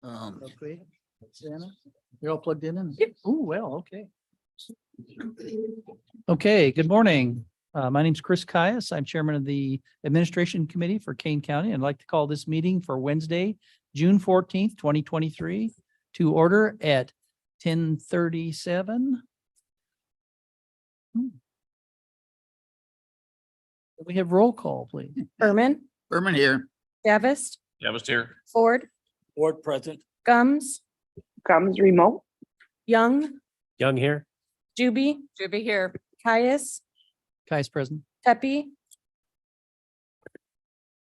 Okay. Santa, you're all plugged in? Yep. Oh, well, okay. Okay, good morning. My name's Chris Caius. I'm chairman of the Administration Committee for Kane County. I'd like to call this meeting for Wednesday, June 14th, 2023 to order at 10:37. We have roll call, please. Berman, Berman here. Davis, Yeah, I was here. Ford, Board present. Gums, Comes remote. Young, Young here. Juby. Juby here. Caius, Kai's present. Pepe,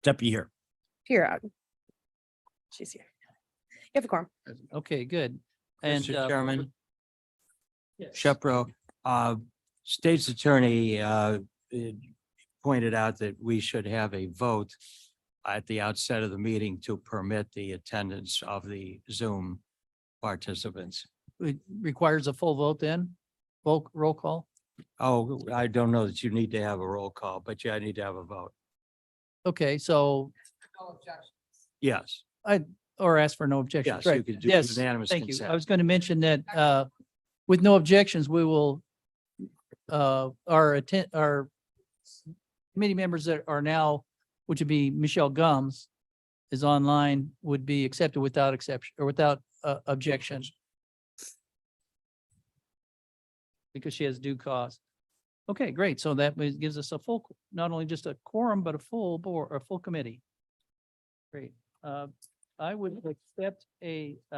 Deputy here. Pirog. She's here. You have a quorum. Okay, good. And Mr. Chairman, yes. Shepro, State's Attorney pointed out that we should have a vote at the outset of the meeting to permit the attendance of the Zoom participants. It requires a full vote then? Vote, roll call? Oh, I don't know that you need to have a roll call, but yeah, I need to have a vote. Okay, so, Yes, or ask for no objections, yes, you right? could do Yes, unanimous thank you. I consent. was going to mention that with no objections, we will our committee members that are now, which would be Michelle Gums is online, would be accepted without exception or without objection. Because she has due cause. Okay, great. So that gives us a full, not only just a quorum, but a full board, or full committee. Great. I would accept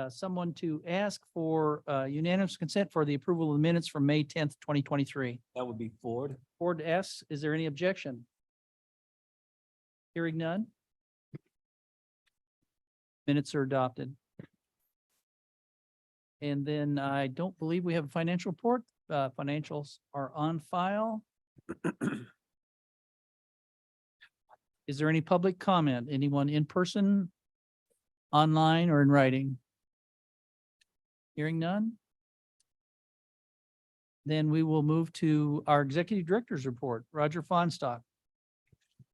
someone to ask for unanimous consent for the approval of the minutes from May 10th, 2023. That would be Ford. Board asks, is there any objection? Hearing none. Minutes are adopted. And then I don't believe we have a financial report. Financials are on file. Is there any public comment? Anyone in person, online, or in writing? Hearing none. Then we will move to our executive director's report. Roger Fonstock.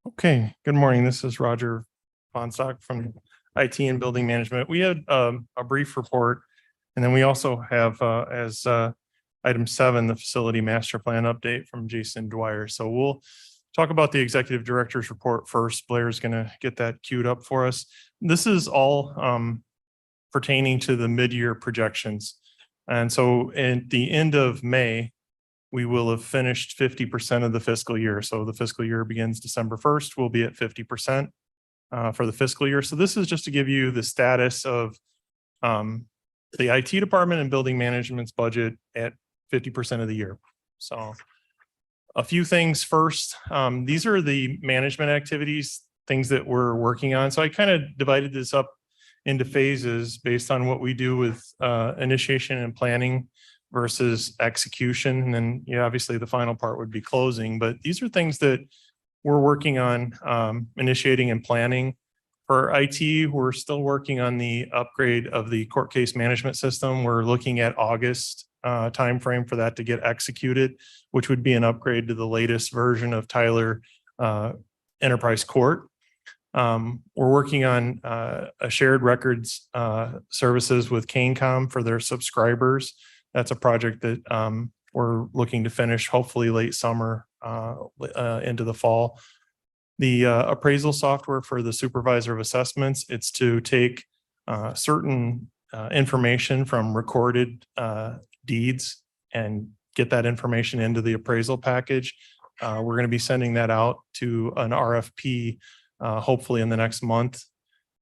Okay, good morning. This is Roger Fonstock from IT and Building Management. We had a brief report, and then we also have as item 7, the facility master plan update from Jason Dwyer. So we'll talk about the executive director's report first. Blair's going to get that queued up for us. This is all pertaining to the mid-year projections. And so at the end of May, we will have finished 50% of the fiscal year. So the fiscal year begins December 1st. We'll be at 50% for the fiscal year. So this is just to give you the status of the IT department and building management's budget at 50% of the year. So a few things first. These are the management activities, things that we're working on. So I kind of divided this up into phases based on what we do with initiation and planning versus execution. And then, obviously the final part would be closing, but these are things that we're working on initiating and planning. For IT, we're still working on the upgrade of the court case management system. We're looking at August timeframe for that to get executed, which would be an upgrade to the latest version of Tyler Enterprise Court. We're working on a shared records services with CaneCom for their subscribers. That's a project that we're looking to finish hopefully late summer into the fall. The appraisal software for the supervisor of assessments, it's to take certain information from recorded deeds and get that information into the appraisal package. We're going to be sending that out to an RFP hopefully in the next month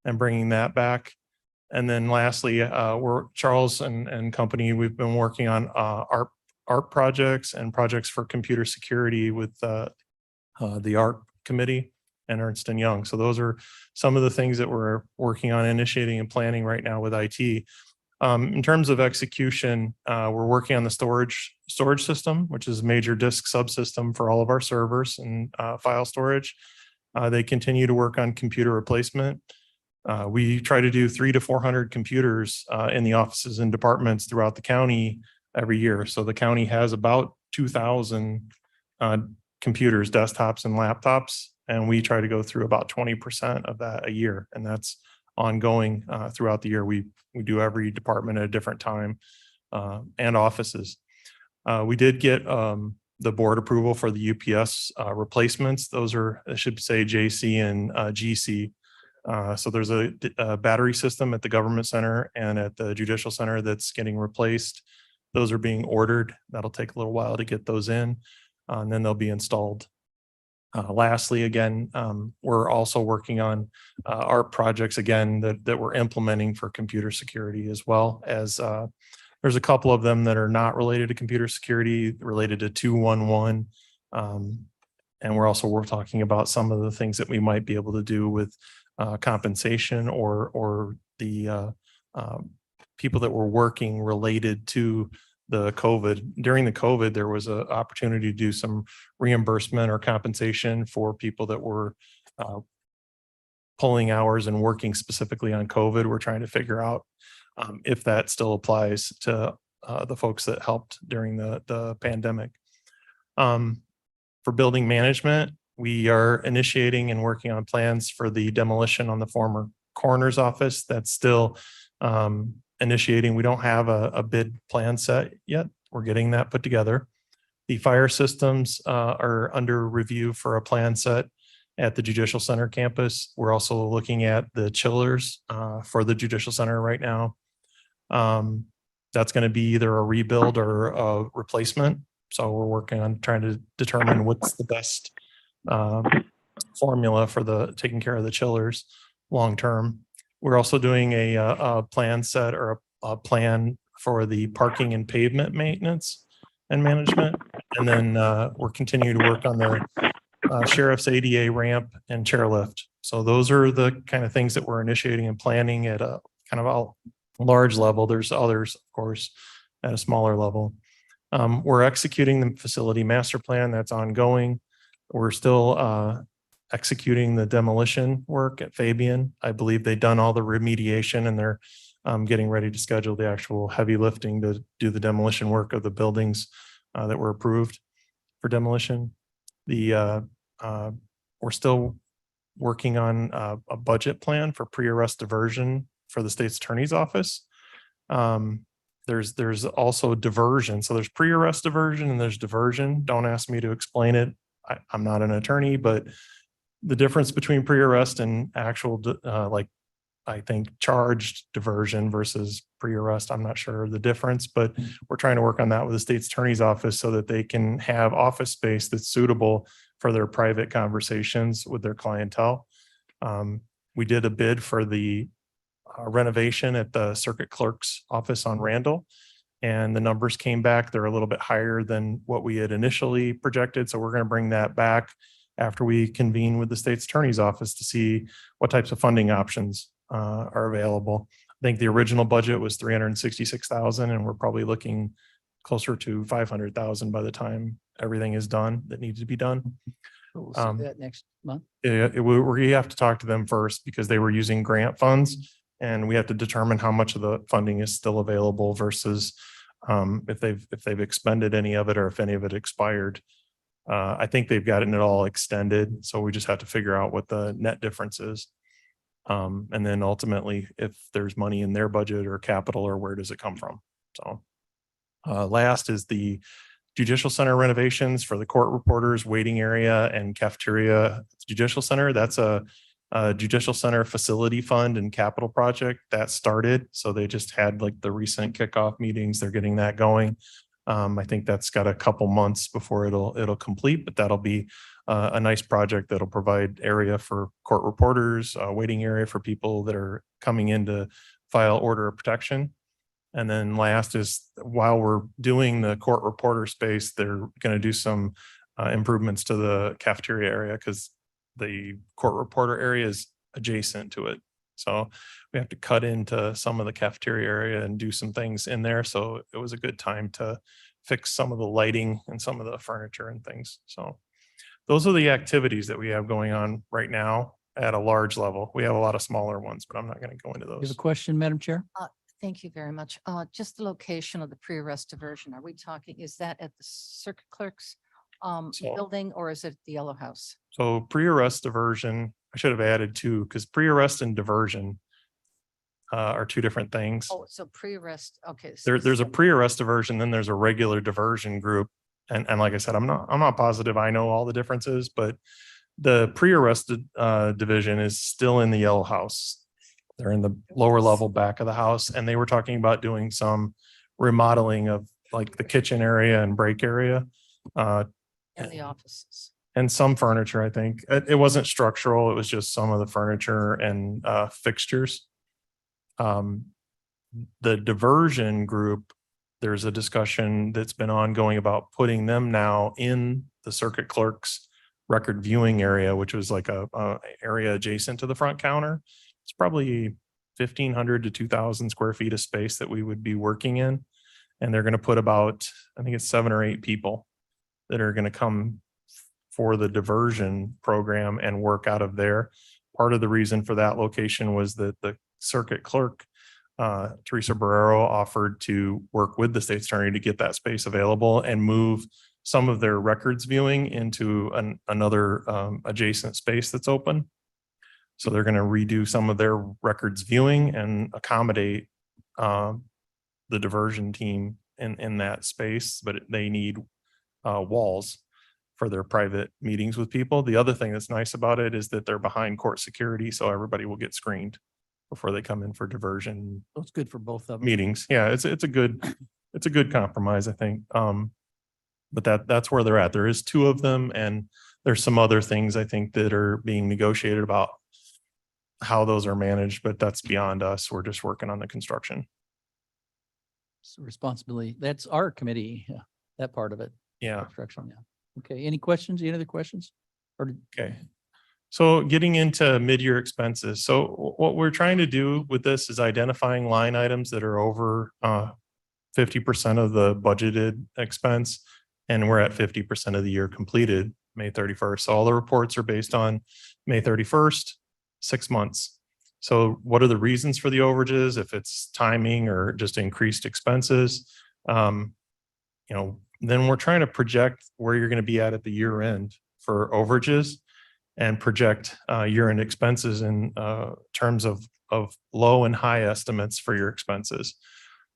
and bringing that back. And then lastly, we're Charles and company, we've been working on ARP projects and projects for computer security with the ARP committee and Ernst & Young. So those are some of the things that we're working on initiating and planning right now with IT. In terms of execution, we're working on the storage system, which is a major disk subsystem for all of our servers and file storage. They continue to work on computer replacement. We try to do 300 to 400 computers in the offices and departments throughout the county every year. So the county has about 2,000 computers, desktops and laptops, and we try to go through about 20% of that a year. And that's ongoing throughout the year. We do every department at a different time and offices. We did get the board approval for the UPS replacements. Those are, I should say, JC and GC. So there's a battery system at the government center and at the judicial center that's getting replaced. Those are being ordered. That'll take a little while to get those in, and then they'll be installed. Lastly, again, we're also working on our projects again that we're implementing for computer security, as well as there's a couple of them that are not related to computer security, related to 211. And we're talking about some of the things that we might be able to do with compensation or the people that were working related to the COVID. During the COVID, there was an opportunity to do some reimbursement or compensation for people that were pulling hours and working specifically on COVID. We're trying to figure out if that still applies to the folks that helped during the pandemic. For building management, we are initiating and working on plans for the demolition on the former coroner's office. That's still initiating. We don't have a bid plan set yet. We're getting that put together. The fire systems are under review for a plan set at the Judicial Center campus. We're also looking at the chillers for the Judicial Center right now. That's going to be either a rebuild or a replacement. So we're working on trying to determine what's the best formula for taking care of the chillers long term. We're also doing a plan set or a plan for the parking and pavement maintenance and management. And then we're continuing to work on the sheriff's ADA ramp and chairlift. So those are the kind of things that we're initiating and planning at a kind of a large level. There's others, of course, at a smaller level. We're executing the facility master plan that's ongoing. We're still executing the demolition work at Fabian. I believe they've done all the remediation and they're getting ready to schedule the actual heavy lifting to do the demolition work of the buildings that were approved for demolition. We're still working on a budget plan for pre-arrest diversion for the state's attorney's office. There's also diversion. So there's pre-arrest diversion and there's diversion. Don't ask me to explain it. I'm not an attorney, but the difference between pre-arrest and actual, I think charged diversion versus pre-arrest, I'm not sure the difference, but we're trying to work on that with the state's attorney's office so that they can have office space that's suitable for their private conversations with their clientele. We did a bid for the renovation at the circuit clerk's office on Randall, and the numbers came back. They're a little bit higher than what we had initially projected. So we're going to bring that back after we convene with the state's attorney's office to see what types of funding options are available. I think the original budget was 366,000, and we're probably looking closer to 500,000 by the time everything is done that needs to be done. We'll see that next month. We have to talk to them first because they were using grant funds, and we have to determine how much of the funding is still available versus if they've expended any of it or if any of it expired. I think they've gotten it all extended, so we just have to figure out what the net difference is. And then ultimately, if there's money in their budget or capital, or where does it come from? So last is the Judicial Center renovations for the court reporters, waiting area and cafeteria. Judicial Center, that's a Judicial Center facility fund and capital project that started. So they just had like the recent kickoff meetings. They're getting that going. I think that's got a couple months before it'll complete, but that'll be a nice project that'll provide area for court reporters, waiting area for people that are coming in to file order of protection. And then last is, while we're doing the court reporter space, they're going to do some improvements to the cafeteria area because the court reporter area is adjacent to it. So we have to cut into some of the cafeteria area and do some things in there. So it was a good time to fix some of the lighting and some of the furniture and things. So those are the activities that we have going on right now at a large level. We have a lot of smaller ones, but I'm not going to go into You have those. a question, Madam Chair? Thank you very much. Just the location of the pre-arrest diversion. Are we talking, is that at the circuit clerk's So- building, or is it the Yellow House? So pre-arrest diversion, I should have added two, because pre-arrest and diversion are two different things. Oh, so pre-arrest, okay. so There's a so- pre-arrest diversion, then there's a regular diversion group. And like I said, I'm not positive I know all the differences, but the pre-arrest division is still in the yellow house. They're in the lower level back of the house, and they were talking about doing some remodeling of like the kitchen area and break area. And the offices. And some furniture, I think. It wasn't structural, it was just some of the furniture and fixtures. The diversion group, there's a discussion that's been ongoing about putting them now in the circuit clerk's record viewing area, which was like a area adjacent to the front counter. It's probably 1,500 to 2,000 square feet of space that we would be working in. And they're going to put about, I think it's 7 or 8 people that are going to come for the diversion program and work out of there. Part of the reason for that location was that the circuit clerk, Teresa Barrero, offered to work with the state attorney to get that space available and move some of their records viewing into another adjacent space that's open. So they're going to redo some of their records viewing and accommodate the diversion team in that space, but they need walls for their private meetings with people. The other thing that's nice about it is that they're behind court security, so everybody will get screened before they come in for diversion So it's good for both of them. meetings. Yeah, it's a good compromise, I think. But that's where they're at. There is 2 of them, and there's some other things I think that are being negotiated about how those are managed, but that's beyond us. We're just working on the construction. It's a responsibility. That's our committee, yeah, that part of it. Yeah. Construction, yeah. Okay, any questions? Any other questions? Or Okay. So getting into mid-year expenses. So what we're trying to do with this is identifying line items that are over 50% of the budgeted expense. And we're at 50% of the year completed, May 31st. So all the reports are based on May 31st, 6 months. So what are the reasons for the overages? If it's timing or just increased expenses, then we're trying to project where you're going to be at the year end for overages and project year-end expenses in terms of low and high estimates for your expenses.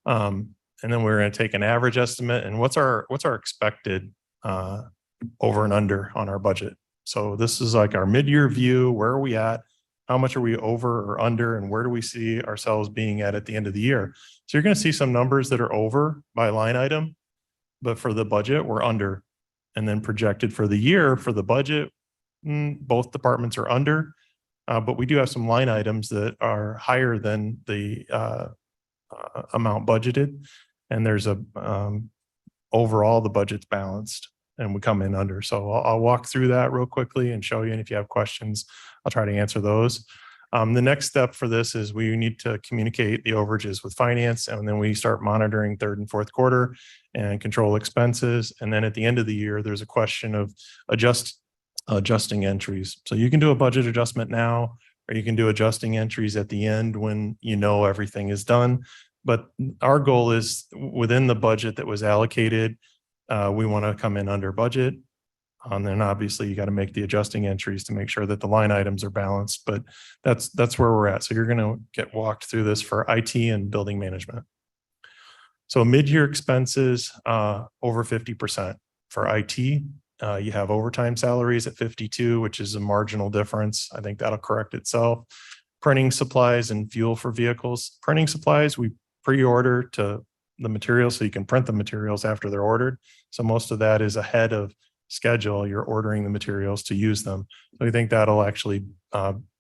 And then we're going to take an average estimate and what's our expected over and under on our budget. So this is like our mid-year view. Where are we at? How much are we over or under? And where do we see ourselves being at the end of the year? So you're going to see some numbers that are over by line item, but for the budget, we're under. And then projected for the year for the budget, both departments are under, but we do have some line items that are higher than the amount budgeted. And there's overall the budget's balanced and we come in under. So I'll walk through that real quickly and show you. And if you have questions, I'll try to answer those. The next step for this is we need to communicate the overages with finance, and then we start monitoring 3rd and 4th quarter and control expenses. And then at the end of the year, there's a question of adjusting entries. So you can do a budget adjustment now, or you can do adjusting entries at the end when you know everything is done. But our goal is within the budget that was allocated, we want to come in under budget. And then obviously you got to make the adjusting entries to make sure that the line items are balanced, but that's where we're at. So you're going to get walked through this for IT and building management. So mid-year expenses, over 50% for IT. You have overtime salaries at 52, which is a marginal difference. I think that'll correct itself. Printing supplies and fuel for vehicles. Printing supplies, we pre-order to the materials so you can print the materials after they're ordered. So most of that is ahead of schedule. You're ordering the materials to use them. So I think that'll actually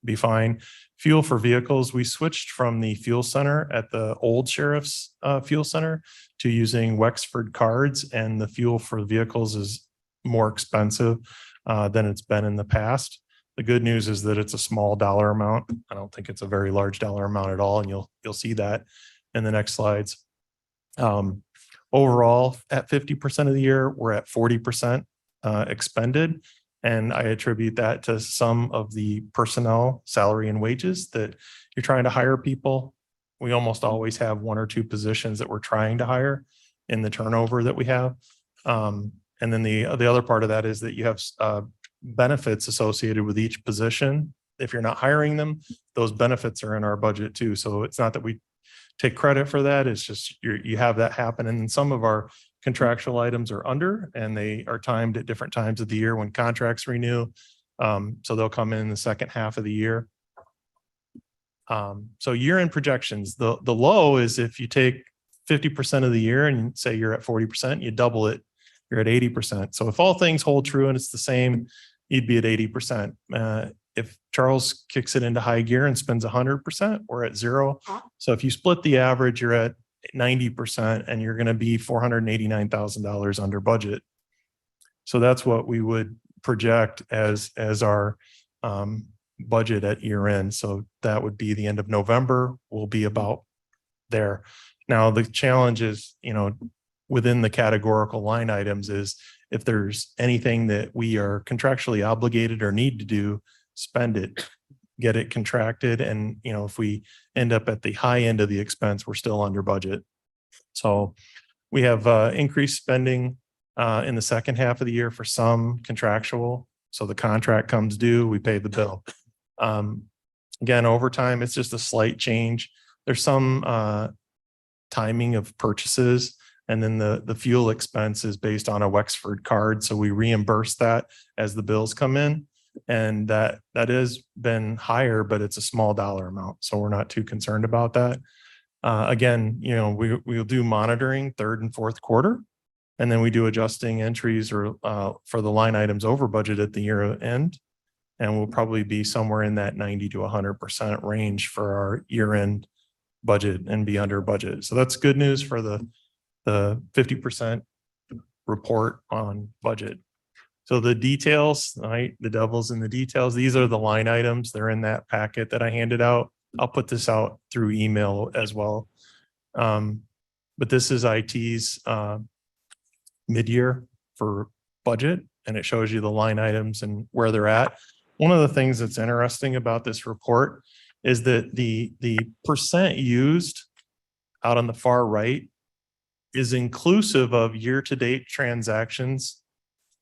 be fine. Fuel for vehicles, we switched from the fuel center at the old sheriff's fuel center to using Wexford cards, and the fuel for vehicles is more expensive than it's been in the past. The good news is that it's a small dollar amount. I don't think it's a very large dollar amount at all, and you'll see that in the next slides. Overall, at 50% of the year, we're at 40% expended. And I attribute that to some of the personnel salary and wages that you're trying to hire people. We almost always have 1 or 2 positions that we're trying to hire in the turnover that we have. And then the other part of that is that you have benefits associated with each position if you're not hiring them, those benefits are in our budget too. So it's not that we take credit for that. It's just you have that happen. And some of our contractual items are under and they are timed at different times of the year when contracts renew. So they'll come in the second half of the year. So year-end projections, the low is if you take 50% of the year and say you're at 40%, you double it, you're at 80%. So if all things hold true and it's the same, you'd be at 80%. If Charles kicks it into high gear and spends 100%, we're at 0. So if you split the average, you're at 90% and you're going to be $489,000 under budget. So that's what we would project as our budget at year end. So that would be the end of November. We'll be about there. Now, the challenge is, within the categorical line items is if there's anything that we are contractually obligated or need to do, spend it, get it contracted. And, if we end up at the high end of the expense, we're still under budget. So we have increased spending in the second half of the year for some contractual. So the contract comes due, we pay the bill. Again, overtime, it's just a slight change. There's some timing of purchases. And then the fuel expense is based on a Wexford card. So we reimburse that as the bills come in. And that has been higher, but it's a small dollar amount. So we're not too concerned about that. Again, we'll do monitoring third and fourth quarter. And then we do adjusting entries or for the line items over budget at the year end. And we'll probably be somewhere in that 90 to 100% range for our year end budget and be under budget. So that's good news for the 50% report on budget. So the details, right? The devil's in the details. These are the line items. They're in that packet that I handed out. I'll put this out through email as well. But this is IT's mid-year for budget, and it shows you the line items and where they're at. One of the things that's interesting about this report is that the percent used out on the far right is inclusive of year-to-date transactions,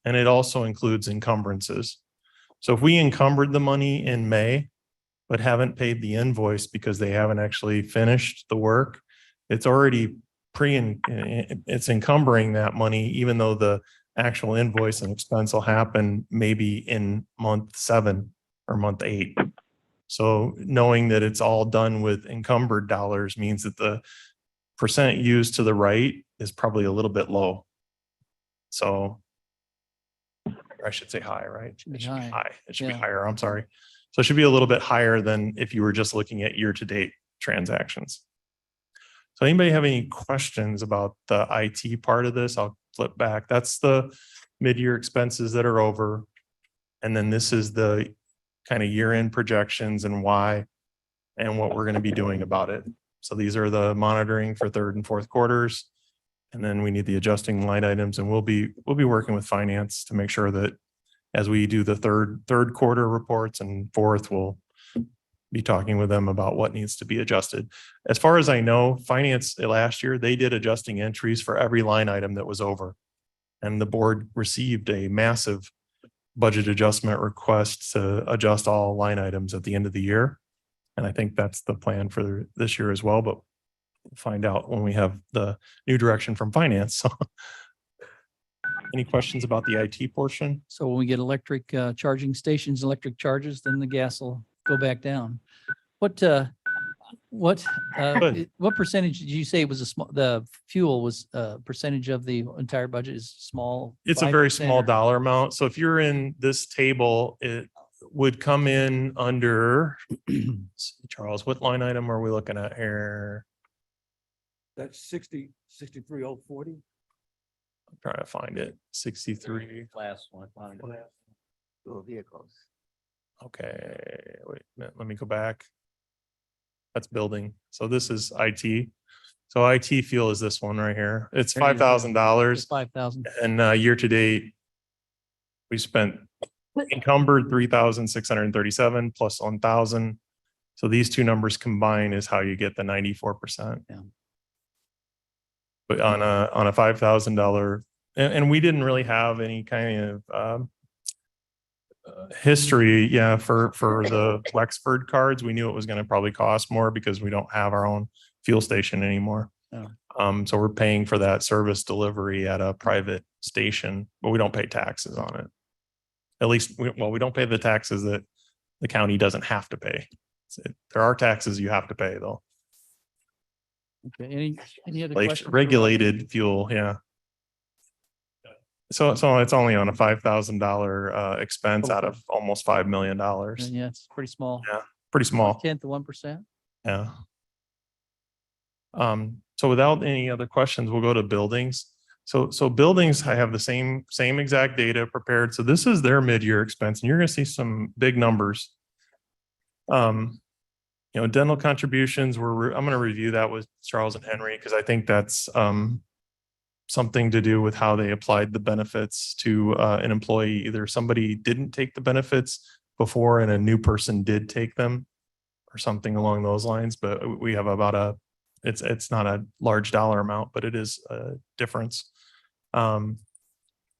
and it also includes encumbrances. So if we encumbered the money in May, but haven't paid the invoice because they haven't actually finished the work, it's already it's encumbering that money, even though the actual invoice and expense will happen maybe in month 7 or month 8. So knowing that it's all done with encumbered dollars means that the percent used to the right is probably a little bit low. So I should say high, right? Should be It should be high. high. It should be Yeah. higher. I'm sorry. So it should be a little bit higher than if you were just looking at year-to-date transactions. So anybody have any questions about the IT part of this? I'll flip back. That's the mid-year expenses that are over. And then this is the kind of year-end projections and why and what we're going to be doing about it. So these are the monitoring for third and fourth quarters. And then we need the adjusting line items, and we'll be working with finance to make sure that as we do the third quarter reports and fourth, we'll be talking with them about what needs to be adjusted. As far as I know, finance last year, they did adjusting entries for every line item that was over. And the board received a massive budget adjustment request to adjust all line items at the end of the year. And I think that's the plan for this year as well, but we'll find out when we have the new direction from finance. So any questions about the IT portion? So when we get electric charging stations, electric charges, then the gas will go back down. What percentage did you say was the fuel was percentage of the entire budget is small? It's a very 5% small or- dollar amount. So if you're in this table, it would come in under, Charles, what line item are we looking at here? That's 63,040. I'm trying to find it. 63. Last one. Vehicles. Okay, wait, a minute, let me go back. That's building. So this is IT. So IT fuel is this one right here. It's There you go. $5,000. 5,000. And year to date, we spent encumbered 3,637 plus 1,000. So these two numbers combined is how you get the 94%. Yeah. But on a $5,000, and we didn't really have any kind of history, yeah, for the Wexford cards, we knew it was going to probably cost more because we don't have our own fuel station anymore. Oh. So we're paying for that service delivery at a private station, but we don't pay taxes on it. At least, we don't pay the taxes that the county doesn't have to pay. There are taxes you have to pay though. Okay, any other Like questions? for Roger? regulated fuel, yeah. So it's only on a $5,000 expense out of almost $5 million. Yeah, it's pretty small. Yeah, pretty small. 10th to 1%. Yeah. So without any other questions, we'll go to buildings. So buildings, I have the same exact data prepared. So this is their mid-year expense, and you're gonna see some big numbers. Dental contributions I'm gonna review that with Charles and Henry, because I think that's something to do with how they applied the benefits to an employee. Either somebody didn't take the benefits before and a new person did take them, or something along those lines. But we have about it's not a large dollar amount, but it is a difference.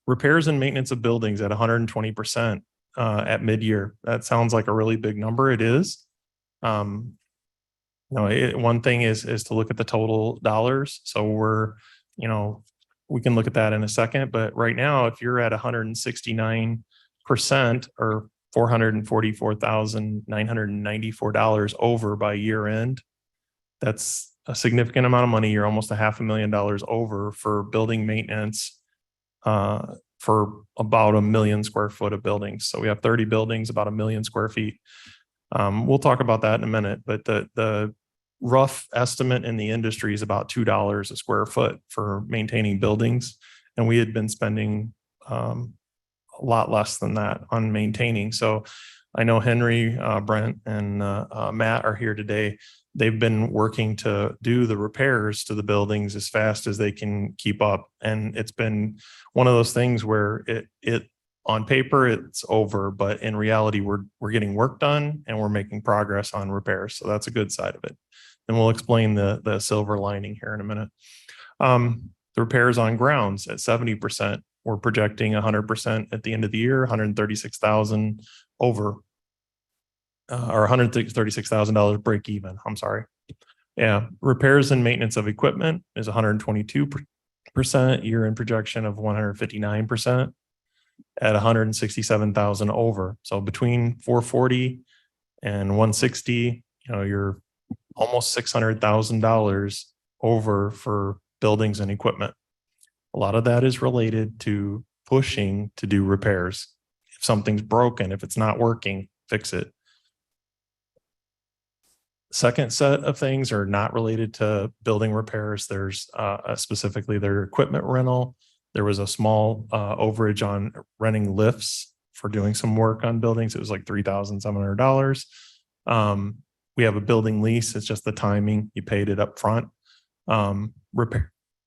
Repairs and maintenance of buildings at 120% at mid-year. That sounds like a really big number. It is. One thing is to look at the total dollars. So we can look at that in a second, but right now, if you're at 169% or $444,994 over by year end, that's a significant amount of money. You're almost $500,000 over for building maintenance for about 1 million square foot of buildings. So we have 30 buildings, about 1 million square feet. We'll talk about that in a minute, but the rough estimate in the industry is about $2 a square foot for maintaining buildings. And we had been spending a lot less than that on maintaining. So I know Henry, Brent, and Matt are here today. They've been working to do the repairs to the buildings as fast as they can keep up. And it's been one of those things where it on paper, it's over, but in reality, we're getting work done and we're making progress on repairs. So that's a good side of it. And we'll explain the silver lining here in a minute. The repairs on grounds at 70%. We're projecting 100% at the end of the year, 136,000 over, or $136,000 break even. I'm sorry. Yeah. Repairs and maintenance of equipment is 122%, year-end projection of 159% at 167,000 over. So between 440 and 160, you're almost $600,000 over for buildings and equipment. A lot of that is related to pushing to do repairs. If something's broken, if it's not working, fix it. Second set of things are not related to building repairs. There's specifically their equipment rental. There was a small overage on renting lifts for doing some work on buildings. It was like $3,700. We have a building lease. It's just the timing. You paid it up front.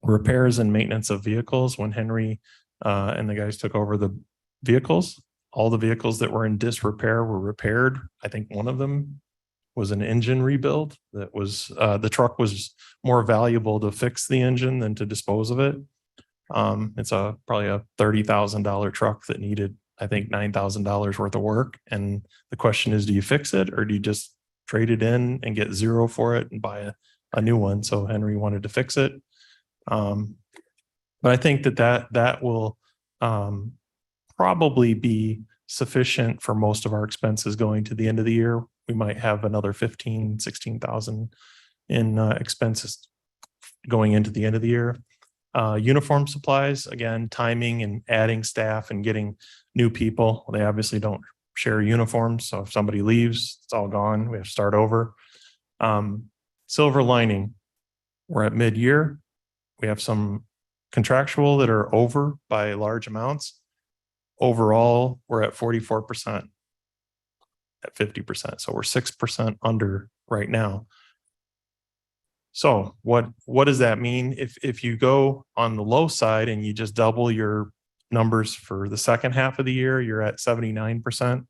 Repairs and maintenance of vehicles. When Henry and the guys took over the vehicles, all the vehicles that were in disrepair were repaired. I think one of them was an engine rebuild. That was the truck was more valuable to fix the engine than to dispose of it. It's probably a $30,000 truck that needed, I think, $9,000 worth of work. And the question is, do you fix it or do you just trade it in and get zero for it and buy a new one? So Henry wanted to fix it. But I think that will probably be sufficient for most of our expenses going to the end of the year. We might have another 15, 16,000 in expenses going into the end of the year. Uniform supplies, again, timing and adding staff and getting new people. They obviously don't share uniforms. So if somebody leaves, it's all gone. We have to start over. Silver lining, we're at mid-year. We have some contractual that are over by large amounts. Overall, we're at 44% at 50%. So we're 6% under right now. So what does that mean? If you go on the low side and you just double your numbers for the second half of the year, you're at 79%,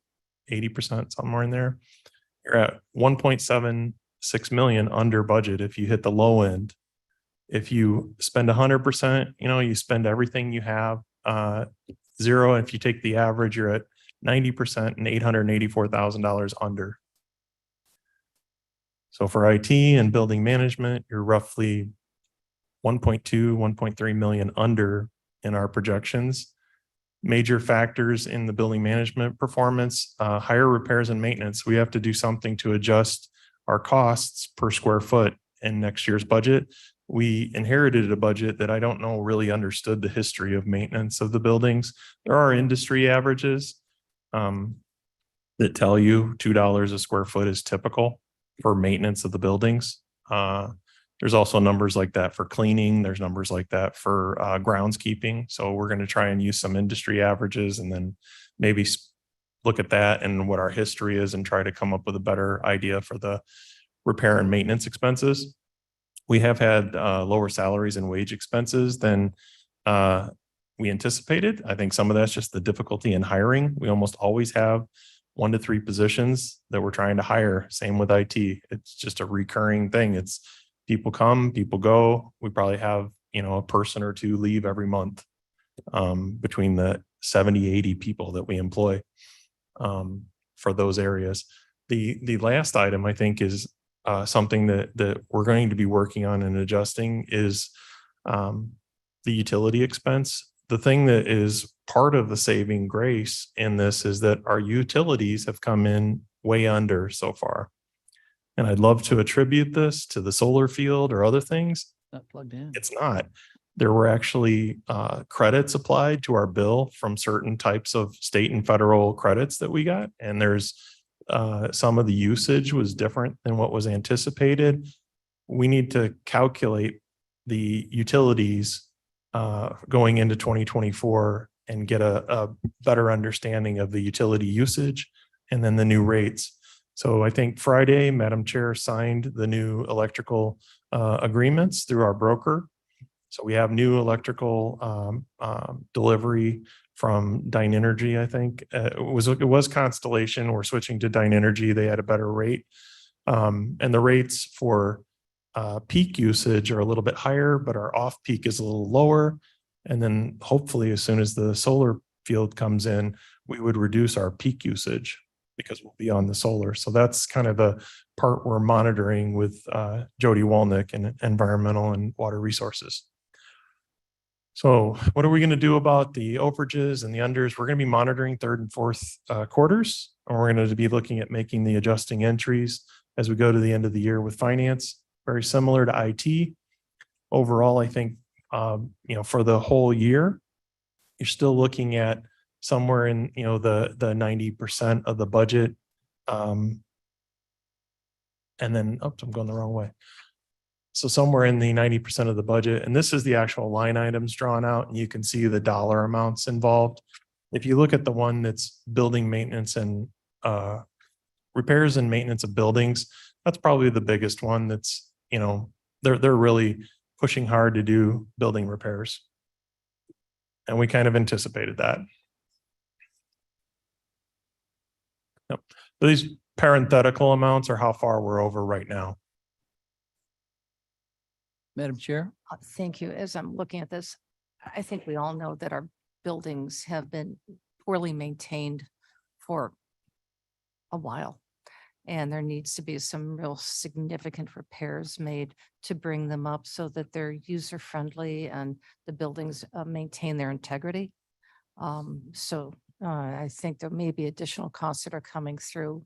80%, somewhere in there. You're at 1.76 million under budget if you hit the low end. If you spend 100%, you spend everything you have, zero. If you take the average, you're at 90% and $884,000 under. So for IT and building management, you're roughly 1.2, 1.3 million under in our projections. Major factors in the building management performance, higher repairs and maintenance. We have to do something to adjust our costs per square foot in next year's budget. We inherited a budget that I don't know really understood the history of maintenance of the buildings. There are industry averages that tell you $2 a square foot is typical for maintenance of the buildings. There's also numbers like that for cleaning. There's numbers like that for groundskeeping. So we're going to try and use some industry averages and then maybe look at that and what our history is and try to come up with a better idea for the repair and maintenance expenses. We have had lower salaries and wage expenses than we anticipated. I think some of that's just the difficulty in hiring. We almost always have 1 to 3 positions that we're trying to hire. Same with IT. It's just a recurring thing. It's people come, people go. We probably have, a person or two leave every month between the 70, 80 people that we employ for those areas. The last item I think is something that we're going to be working on and adjusting is the utility expense. The thing that is part of the saving grace in this is that our utilities have come in way under so far. And I'd love to attribute this to the solar field or other things. Not plugged in. It's not. There were actually credits applied to our bill from certain types of state and federal credits that we got. And there's some of the usage was different than what was anticipated. We need to calculate the utilities going into 2024 and get a better understanding of the utility usage and then the new rates. So I think Friday, Madam Chair signed the new electrical agreements through our broker. So we have new electrical delivery from Dyne Energy, I think. It was Constellation. We're switching to Dyne Energy. They had a better rate. And the rates for peak usage are a little bit higher, but our off peak is a little lower. And then hopefully as soon as the solar field comes in, we would reduce our peak usage because we'll be on the solar. So that's kind of the part we're monitoring with Jody Walnick and Environmental and Water Resources. So what are we going to do about the overages and the unders? We're going to be monitoring third and fourth quarters, and we're going to be looking at making the adjusting entries as we go to the end of the year with finance, very similar to IT. Overall, I think, for the whole year, you're still looking at somewhere in, the 90% of the budget. And then, I'm going the wrong way. So somewhere in the 90% of the budget, and this is the actual line items drawn out, and you can see the dollar amounts involved. If you look at the one that's building maintenance and repairs and maintenance of buildings, that's probably the biggest one. That's, they're really pushing hard to do building repairs. And we kind of anticipated that. Yep. So these parenthetical amounts are how far we're over right now. Madam Chair? Thank you. As I'm looking at this, I think we all know that our buildings have been poorly maintained for a while. And there needs to be some real significant repairs made to bring them up so that they're user friendly and the buildings maintain their integrity. I think there may be additional costs that are coming through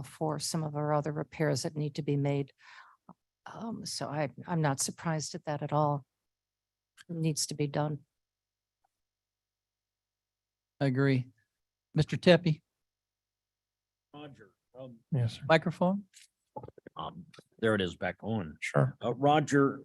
for some of our other repairs that need to be made. So I'm not surprised at that at all. It needs to be done. I agree. Mr. Tepe, Roger, Yes, sir. microphone? there it is back on. Sure. Roger,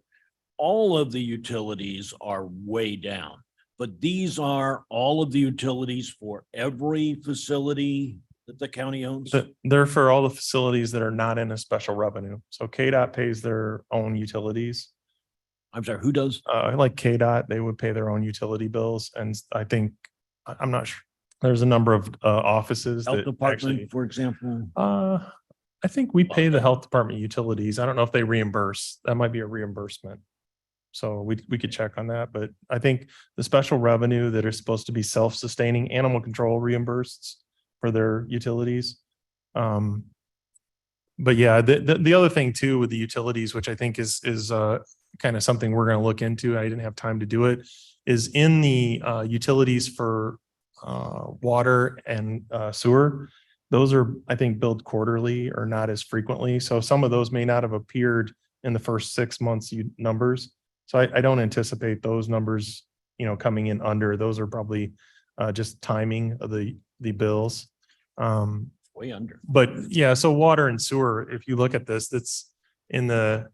all of the utilities are way down, but these are all of the utilities for every facility that the county owns? They're for all the facilities that are not in a special revenue. So KDOT pays their own utilities. I'm sorry, who does? Like KDOT, they would pay their own utility bills. And I think, I'm not sure, there's a number of offices Health that Department, actually, for example? I think we pay the health department utilities. I don't know if they reimburse. That might be a reimbursement. So we could check on that, but I think the special revenue that are supposed to be self-sustaining, animal control reimbursed for their utilities. But yeah, the other thing too with the utilities, which I think is kind of something we're going to look into, I didn't have time to do it, is in the utilities for water and sewer. Those are, I think, billed quarterly or not as frequently. So some of those may not have appeared in the first 6 months numbers. So I don't anticipate those numbers, coming in under. Those are probably just timing of the bills. Way under. But yeah, so water and sewer, if you look at this, that's in the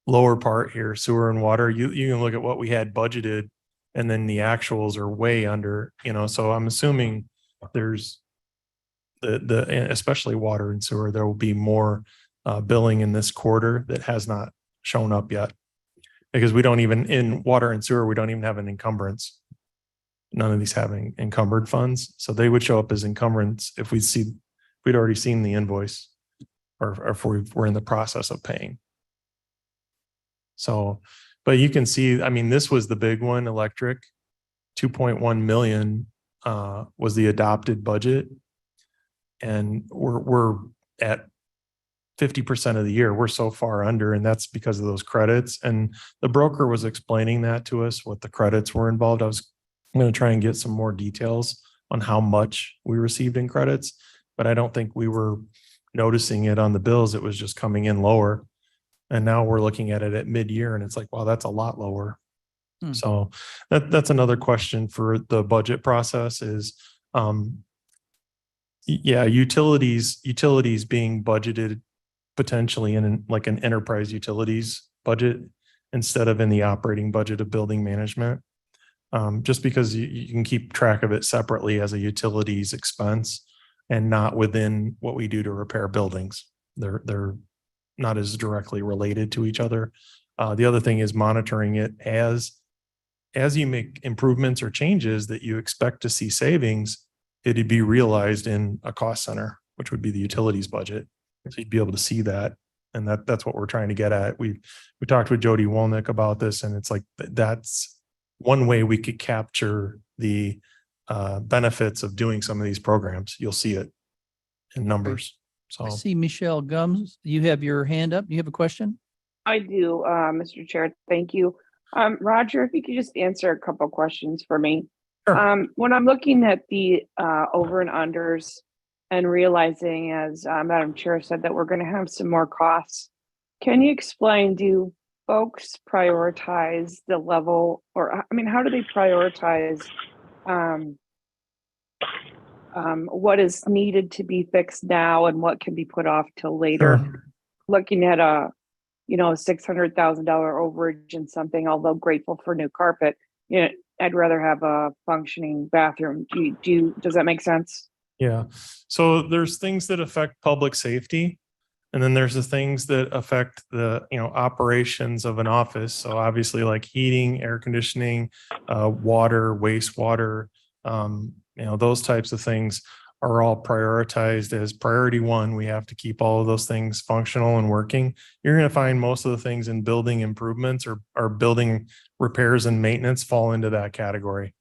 lower part here, sewer and water, you can look at what we had budgeted and then the actuals are way under, so I'm assuming there's especially water and sewer, there will be more billing in this quarter that has not shown up yet. Because we don't even, in water and sewer, we don't even have an encumbrance. None of these having encumbered funds. So they would show up as encumbrance if we'd already seen the invoice or if we're in the process of paying. So, but you can see, I mean, this was the big one, electric, 2.1 million was the adopted budget. And we're at 50% of the year. We're so far under, and that's because of those credits. And the broker was explaining that to us, what the credits were involved. I'm going to try and get some more details on how much we received in credits, but I don't think we were noticing it on the bills. It was just coming in lower. And now we're looking at it at mid-year and it's like, wow, that's a lot lower. So that's another question for the budget process is, yeah, utilities being budgeted potentially in like an enterprise utilities budget instead of in the operating budget of building management. Just because you can keep track of it separately as a utilities expense and not within what we do to repair buildings. They're not as directly related to each other. The other thing is monitoring it as you make improvements or changes that you expect to see savings, it'd be realized in a cost center, which would be the utilities budget. So you'd be able to see that. And that's what we're trying to get at. We talked with Jody Wolnick about this, and it's like, that's one way we could capture the benefits of doing some of these programs. You'll see it in numbers. I So see Michelle Gums. You have your hand up. You have a question? I do, Mr. Chair. Thank you. Roger, if you could just answer a couple questions for me. Sure. When I'm looking at the over and unders and realizing, as Madam Chair said, that we're going to have some more costs, can you explain, do folks prioritize the level, or I mean, how do they prioritize what is needed to be fixed now and what can be put off till later? Sure. Looking at a $600,000 overage and something, although grateful for new carpet, I'd rather have a functioning bathroom. Does that make sense? Yeah. So there's things that affect public safety. And then there's the things that affect the, operations of an office. So obviously like heating, air conditioning, water, wastewater, those types of things are all prioritized as priority one. We have to keep all of those things functional and working. You're going to find most of the things in building improvements or building repairs and maintenance fall into that category.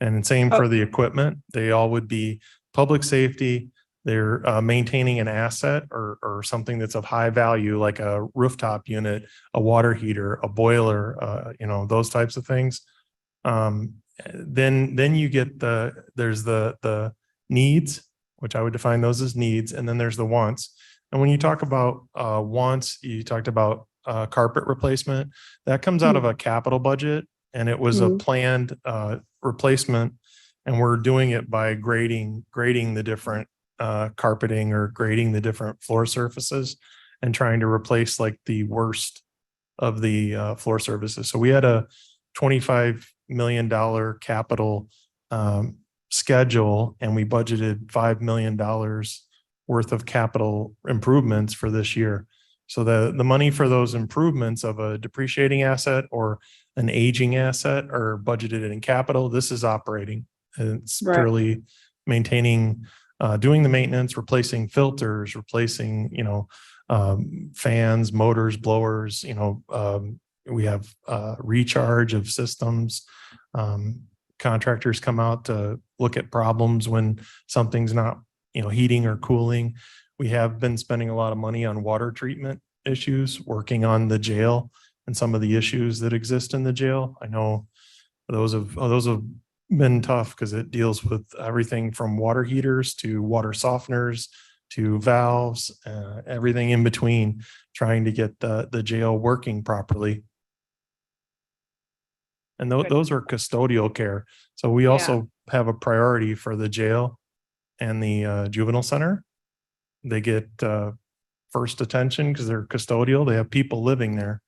And same for the equipment. They all would be public safety. They're maintaining an asset or something that's of high value, like a rooftop unit, a water heater, a boiler, those types of things. Then you get there's the needs, which I would define those as needs, and then there's the wants. And when you talk about wants, you talked about carpet replacement. That comes out of a capital budget, and it was a planned replacement. And we're doing it by grading the different carpeting or grading the different floor surfaces and trying to replace like the worst of the floor surfaces. So we had a $25 million capital schedule, and we budgeted $5 million worth of capital improvements for this year. So the money for those improvements of a depreciating asset or an aging asset are budgeted in capital. This is operating. And it's purely maintaining, doing the maintenance, replacing filters, replacing, fans, motors, blowers, we have recharge of systems. Contractors come out to look at problems when something's not, heating or cooling. We have been spending a lot of money on water treatment issues, working on the jail and some of the issues that exist in the jail. I know those have been tough because it deals with everything from water heaters to water softeners to valves, everything in between, trying to get the jail working properly. And Good. those are custodial care. So we also have a priority for the jail and the juvenile center. They get first attention because they're custodial. They have people living there.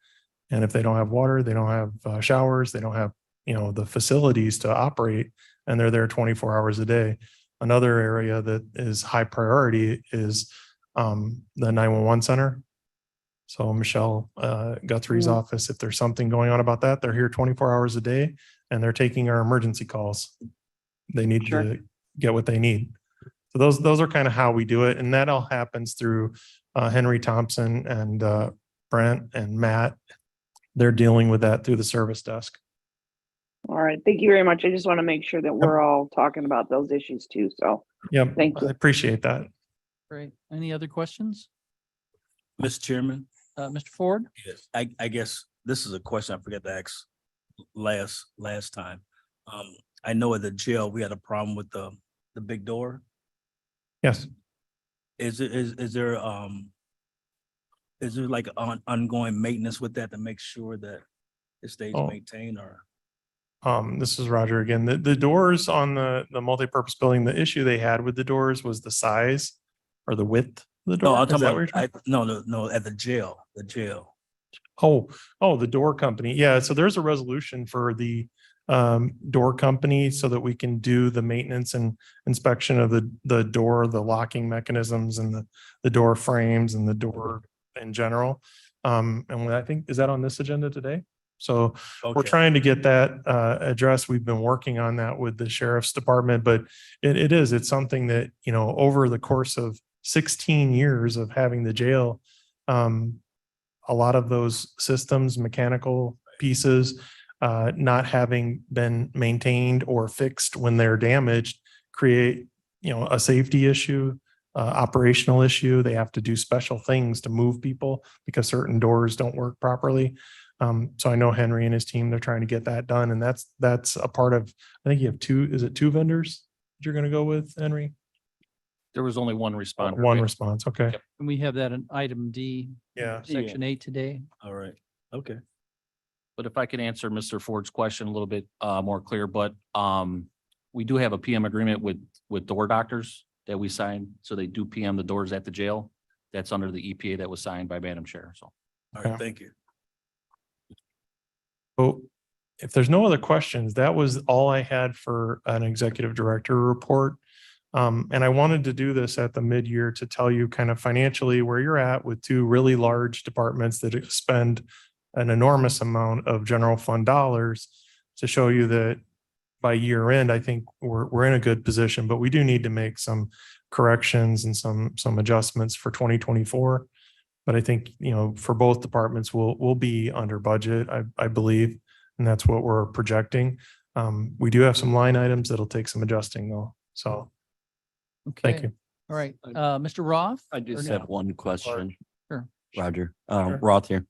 And if they don't have water, they don't have showers, they don't have, the facilities to operate, and they're there 24 hours a day. Another area that is high priority is the 911 center. So Michelle Guthrie's Mhm. office, if there's something going on about that, they're here 24 hours a day and they're taking our emergency calls. They need Sure. to get what they need. So those are kind of how we do it. And that all happens through Henry Thompson and Brent and Matt. They're dealing with that through the service desk. All right. Thank you very much. I just want to make sure that we're all talking about those issues too. So Yep. Thank you. I appreciate that. Great. Any other questions? Mr. Chairman, Mr. Ford? yes, I guess this is a question I forgot to ask last time. I know at the jail, we had a problem with the big door. Yes. Is there like ongoing maintenance with that to make sure that it stays Oh. maintained or? This is Roger again. The doors on the multipurpose building, the issue they had with the doors was the size or the width of the No, door. I'm Is talking that what you're about, no, at the jail. Oh, the door company. Yeah, so there's a resolution for the door company so that we can do the maintenance and inspection of the door, the locking mechanisms and the door frames and the door in general. And I think, is that on this agenda today? So we're Okay. trying to get that addressed. We've been working on that with the sheriff's department, but it's something that, over the course of 16 years of having the jail, a lot of those systems, mechanical pieces, not having been maintained or fixed when they're damaged, create, a safety issue, operational issue. They have to do special things to move people because certain doors don't work properly. So I know Henry and his team, they're trying to get that done. And that's a part of, I think you have two vendors that you're going to go with, Henry? There was only one responder. One response. Okay. And we have that in item D, Yeah. section 8 today. All right. Okay. But if I can answer Mr. Ford's question a little bit more clear, but we do have a PM agreement with door doctors that we signed. So they do PM the doors at the jail. That's under the EPA that was signed by Madam Chair. So. All right. Thank you. So if there's no other questions, that was all I had for an executive director report. And I wanted to do this at the mid-year to tell you kind of financially where you're at with two really large departments that spend an enormous amount of general fund dollars, to show you that by year end, I think we're in a good position, but we do need to make some corrections and some adjustments for 2024. But I think, for both departments, we'll be under budget, I believe, and that's what we're projecting. We do have some line items that'll take some adjusting though. So thank Okay. you. All right. Mr. Roth? I Or just no? have one question. Sure. Roger, Sure. Roth here.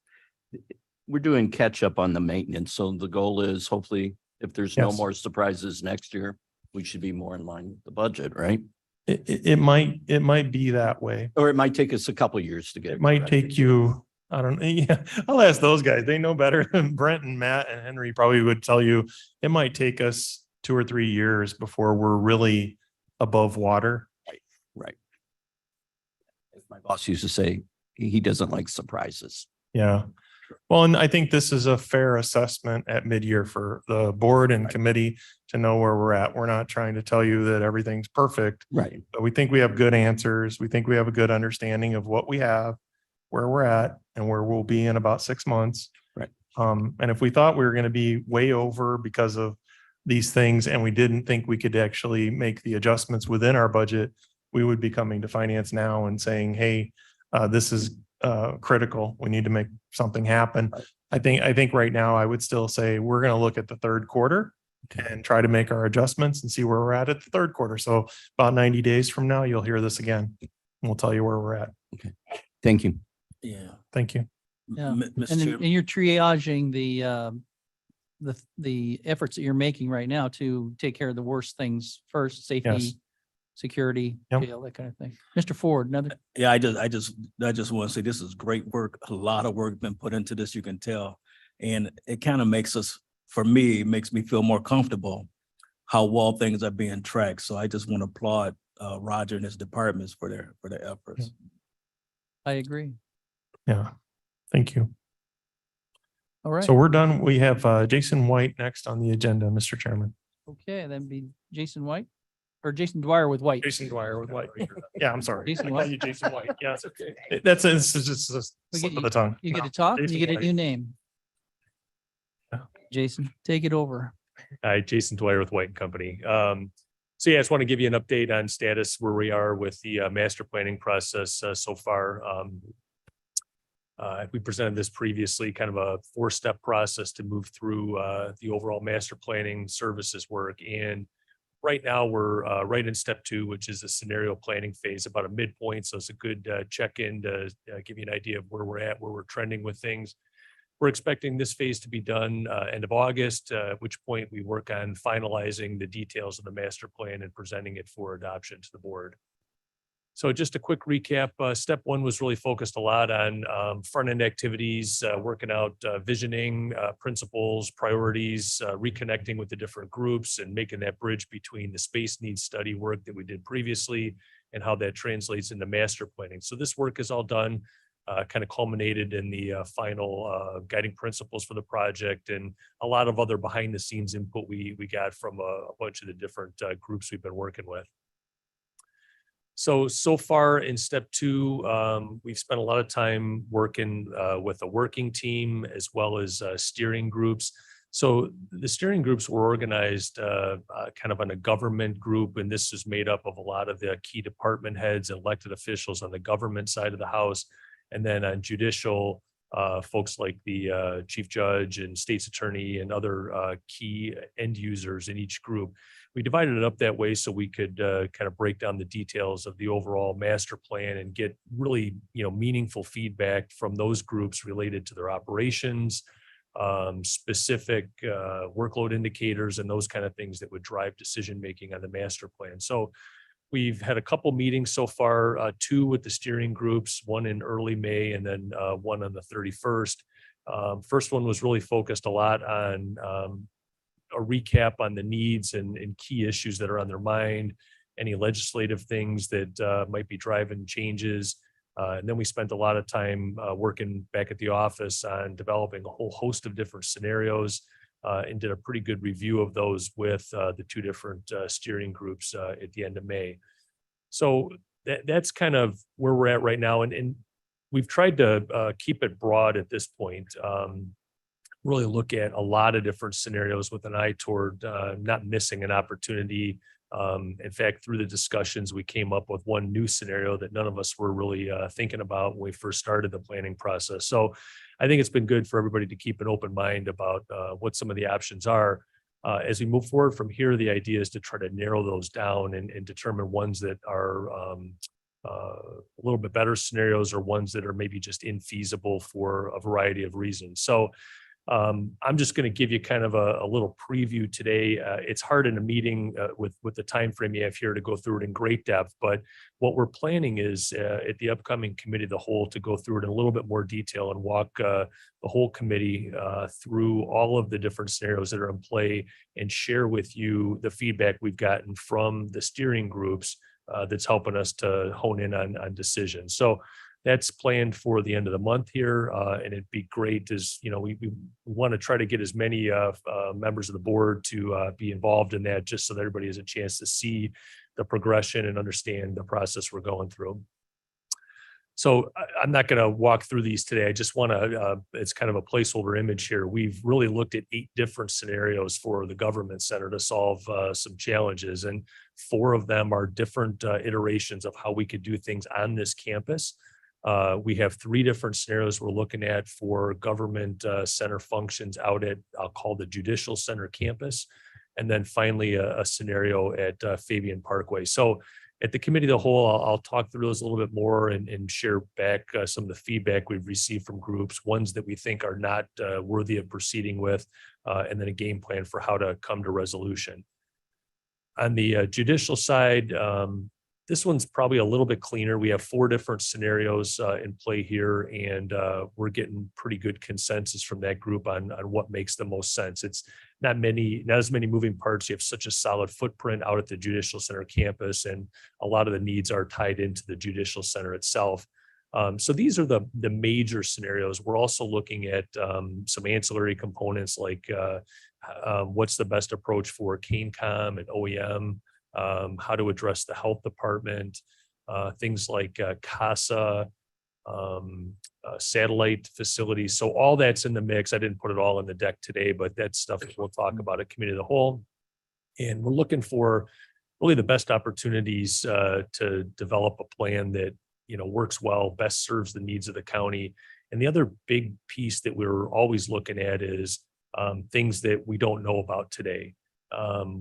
We're doing catch up on the maintenance. So the goal is hopefully if there's no Yes. more surprises next year, we should be more in line with the budget, right? It might be that way. Or it might take us a couple years to get. It might take you, I don't know. Yeah, I'll ask those guys. They know better than Brent and Matt and Henry probably would tell you. It might take us 2 or 3 years before we're really above water. Right. As my boss used to say, he doesn't like surprises. Yeah. Well, and I think this is a fair assessment at mid-year for the board and committee to know where we're at. We're not trying to tell you that everything's perfect, Right. but we think we have good answers. We think we have a good understanding of what we have, where we're at, and where we'll be in about 6 months. Right. And if we thought we were going to be way over because of these things and we didn't think we could actually make the adjustments within our budget, we would be coming to finance now and saying, hey, this is critical. We need to make something happen. I think right now I would still say we're going to look at the third quarter and try to make our adjustments and see where we're at the third quarter. So about 90 days from now, you'll hear this again. And we'll tell you where we're at. Thank you. Yeah. Thank you. Yeah. Mr. And Chairman. you're triaging the efforts that you're making right now to take care of the worst things first, safety, security, Yep. jail, that kind of thing. Mr. Ford, another, Yeah, I just want to say this is great work. A lot of work been put into this, you can tell. And it kind of makes us, for me, it makes me feel more comfortable how well things are being tracked. So I just want to applaud Roger and his departments for their efforts. I agree. Yeah. Thank you. All right. So we're done. We have Jason White next on the agenda, Mr. Chairman. Okay, then be Jason White or Jason Dwyer with White. Jason Dwyer with White. Yeah, I'm sorry. Jason I call White. you Jason White. Yeah, it's okay. That's it's just a We slip get of the tongue. You get to talk and you Jason get a White. new name. Yeah. Jason, take it over. Hi, Jason Dwyer with White and Company. So yeah, I just want to give you an update on status where we are with the master planning process so far. We presented this previously, kind of a 4-step process to move through the overall master planning services work. And right now we're right in step 2, which is a scenario planning phase, about a midpoint. So it's a good check-in to give you an idea of where we're at, where we're trending with things. We're expecting this phase to be done end of August, at which point we work on finalizing the details of the master plan and presenting it for adoption to the board. So just a quick recap, step 1 was really focused a lot on front-end activities, working out visioning, principles, priorities, reconnecting with the different groups and making that bridge between the space needs study work that we did previously and how that translates into master planning. So this work is all done. Kind of culminated in the final guiding principles for the project and a lot of other behind the scenes input we got from a bunch of the different groups we've been working with. So far in step 2, we've spent a lot of time working with a working team as well as steering groups. So the steering groups were organized kind of on a government group, and this is made up of a lot of the key department heads and elected officials on the government side of the house. And then on judicial, folks like the chief judge and state's attorney and other key end users in each group. We divided it up that way so we could kind of break down the details of the overall master plan and get really, meaningful feedback from those groups related to their operations, specific workload indicators, and those kind of things that would drive decision-making on the master plan. So we've had a couple meetings so far, 2 with the steering groups, 1 in early May and then 1 on the 31st. First one was really focused a lot on a recap on the needs and key issues that are on their mind, any legislative things that might be driving changes. And then we spent a lot of time working back at the office on developing a whole host of different scenarios and did a pretty good review of those with the 2 different steering groups at the end of May. So that's kind of where we're at right now. And we've tried to keep it broad at this point, really look at a lot of different scenarios with an eye toward not missing an opportunity. In fact, through the discussions, we came up with one new scenario that none of us were really thinking about when we first started the planning process. So I think it's been good for everybody to keep an open mind about what some of the options are. As we move forward from here, the idea is to try to narrow those down and determine ones that are a little bit better scenarios or ones that are maybe just infeasible for a variety of reasons. So I'm just going to give you kind of a little preview today. It's hard in a meeting with the time frame you have here to go through it in great depth, but what we're planning is at the upcoming committee of the whole to go through it in a little bit more detail and walk the whole committee through all of the different scenarios that are in play and share with you the feedback we've gotten from the steering groups that's helping us to hone in on decisions. So that's planned for the end of the month here, and it'd be great as, we want to try to get as many members of the board to be involved in that, just so that everybody has a chance to see the progression and understand the process we're going through. So I'm not going to walk through these today. I just want to, it's kind of a placeholder image here. We've really looked at 8 different scenarios for the government center to solve some challenges, and 4 of them are different iterations of how we could do things on this campus. We have 3 different scenarios we're looking at for government center functions out at, I'll call the Judicial Center campus. and then finally a scenario at Fabian Parkway. So at the committee of the whole, I'll talk through those a little bit more and share back some of the feedback we've received from groups, ones that we think are not worthy of proceeding with, and then a game plan for how to come to resolution. On the judicial side, this one's probably a little bit cleaner. We have 4 different scenarios in play here, and we're getting pretty good consensus from that group on what makes the most sense. It's not as many moving parts. You have such a solid footprint out at the Judicial Center campus, and a lot of the needs are tied into the Judicial Center itself. So these are the major scenarios. We're also looking at some ancillary components like what's the best approach for CANECOM and OEM, how to address the health department, things like CASA, satellite facilities. So all that's in the mix. I didn't put it all in the deck today, but that's stuff that we'll talk about at committee of the whole. And we're looking for really the best opportunities to develop a plan that, works well, best serves the needs of the county. And the other big piece that we're always looking at is things that we don't know about today.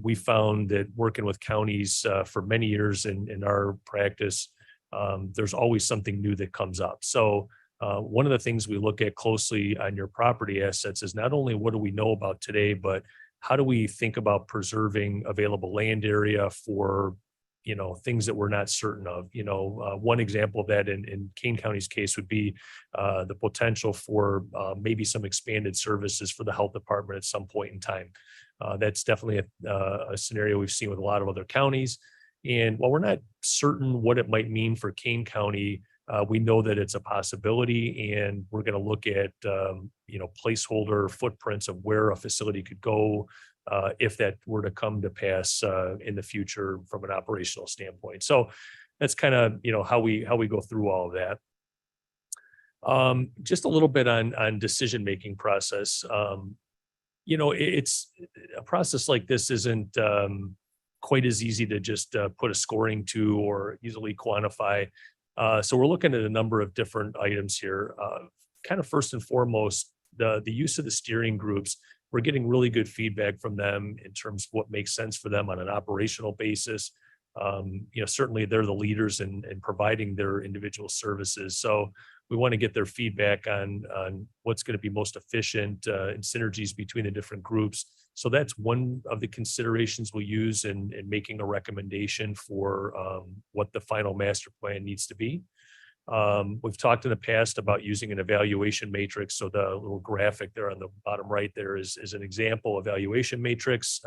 We found that working with counties for many years in our practice, there's always something new that comes up. So one of the things we look at closely on your property assets is not only what do we know about today, but how do we think about preserving available land area for things that we're not certain of. One example of that in Kane County's case would be the potential for maybe some expanded services for the health department at some point in time. That's definitely a scenario we've seen with a lot of other counties. And while we're not certain what it might mean for Kane County, we know that it's a possibility, and we're going to look at placeholder footprints of where a facility could go if that were to come to pass in the future from an operational standpoint. So that's kind of how we go through all of that. Just a little bit on decision making process. It's a process like this isn't quite as easy to just put a scoring to or easily quantify. So we're looking at a number of different items here. Kind of first and foremost, the use of the steering groups. We're getting really good feedback from them in terms of what makes sense for them on an operational basis. Certainly they're the leaders in providing their individual services. So we want to get their feedback on what's going to be most efficient and synergies between the different groups. So that's one of the considerations we'll use in making a recommendation for what the final master plan needs to be. We've talked in the past about using an evaluation matrix. So the little graphic there on the bottom right there is an example evaluation matrix.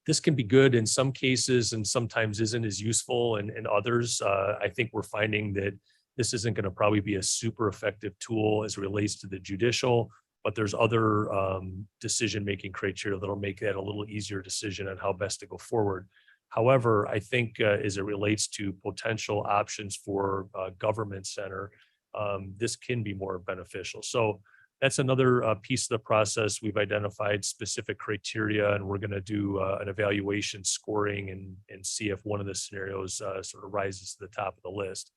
This can be good in some cases and sometimes isn't as useful in others. I think we're finding that this isn't going to probably be a super effective tool as it relates to the judicial, but there's other decision-making criteria that'll make that a little easier decision on how best to go forward. However, I think as it relates to potential options for government center, this can be more beneficial. So that's another piece of the process. We've identified specific criteria, and we're going to do an evaluation scoring and see if one of the scenarios sort of rises to the top of the list.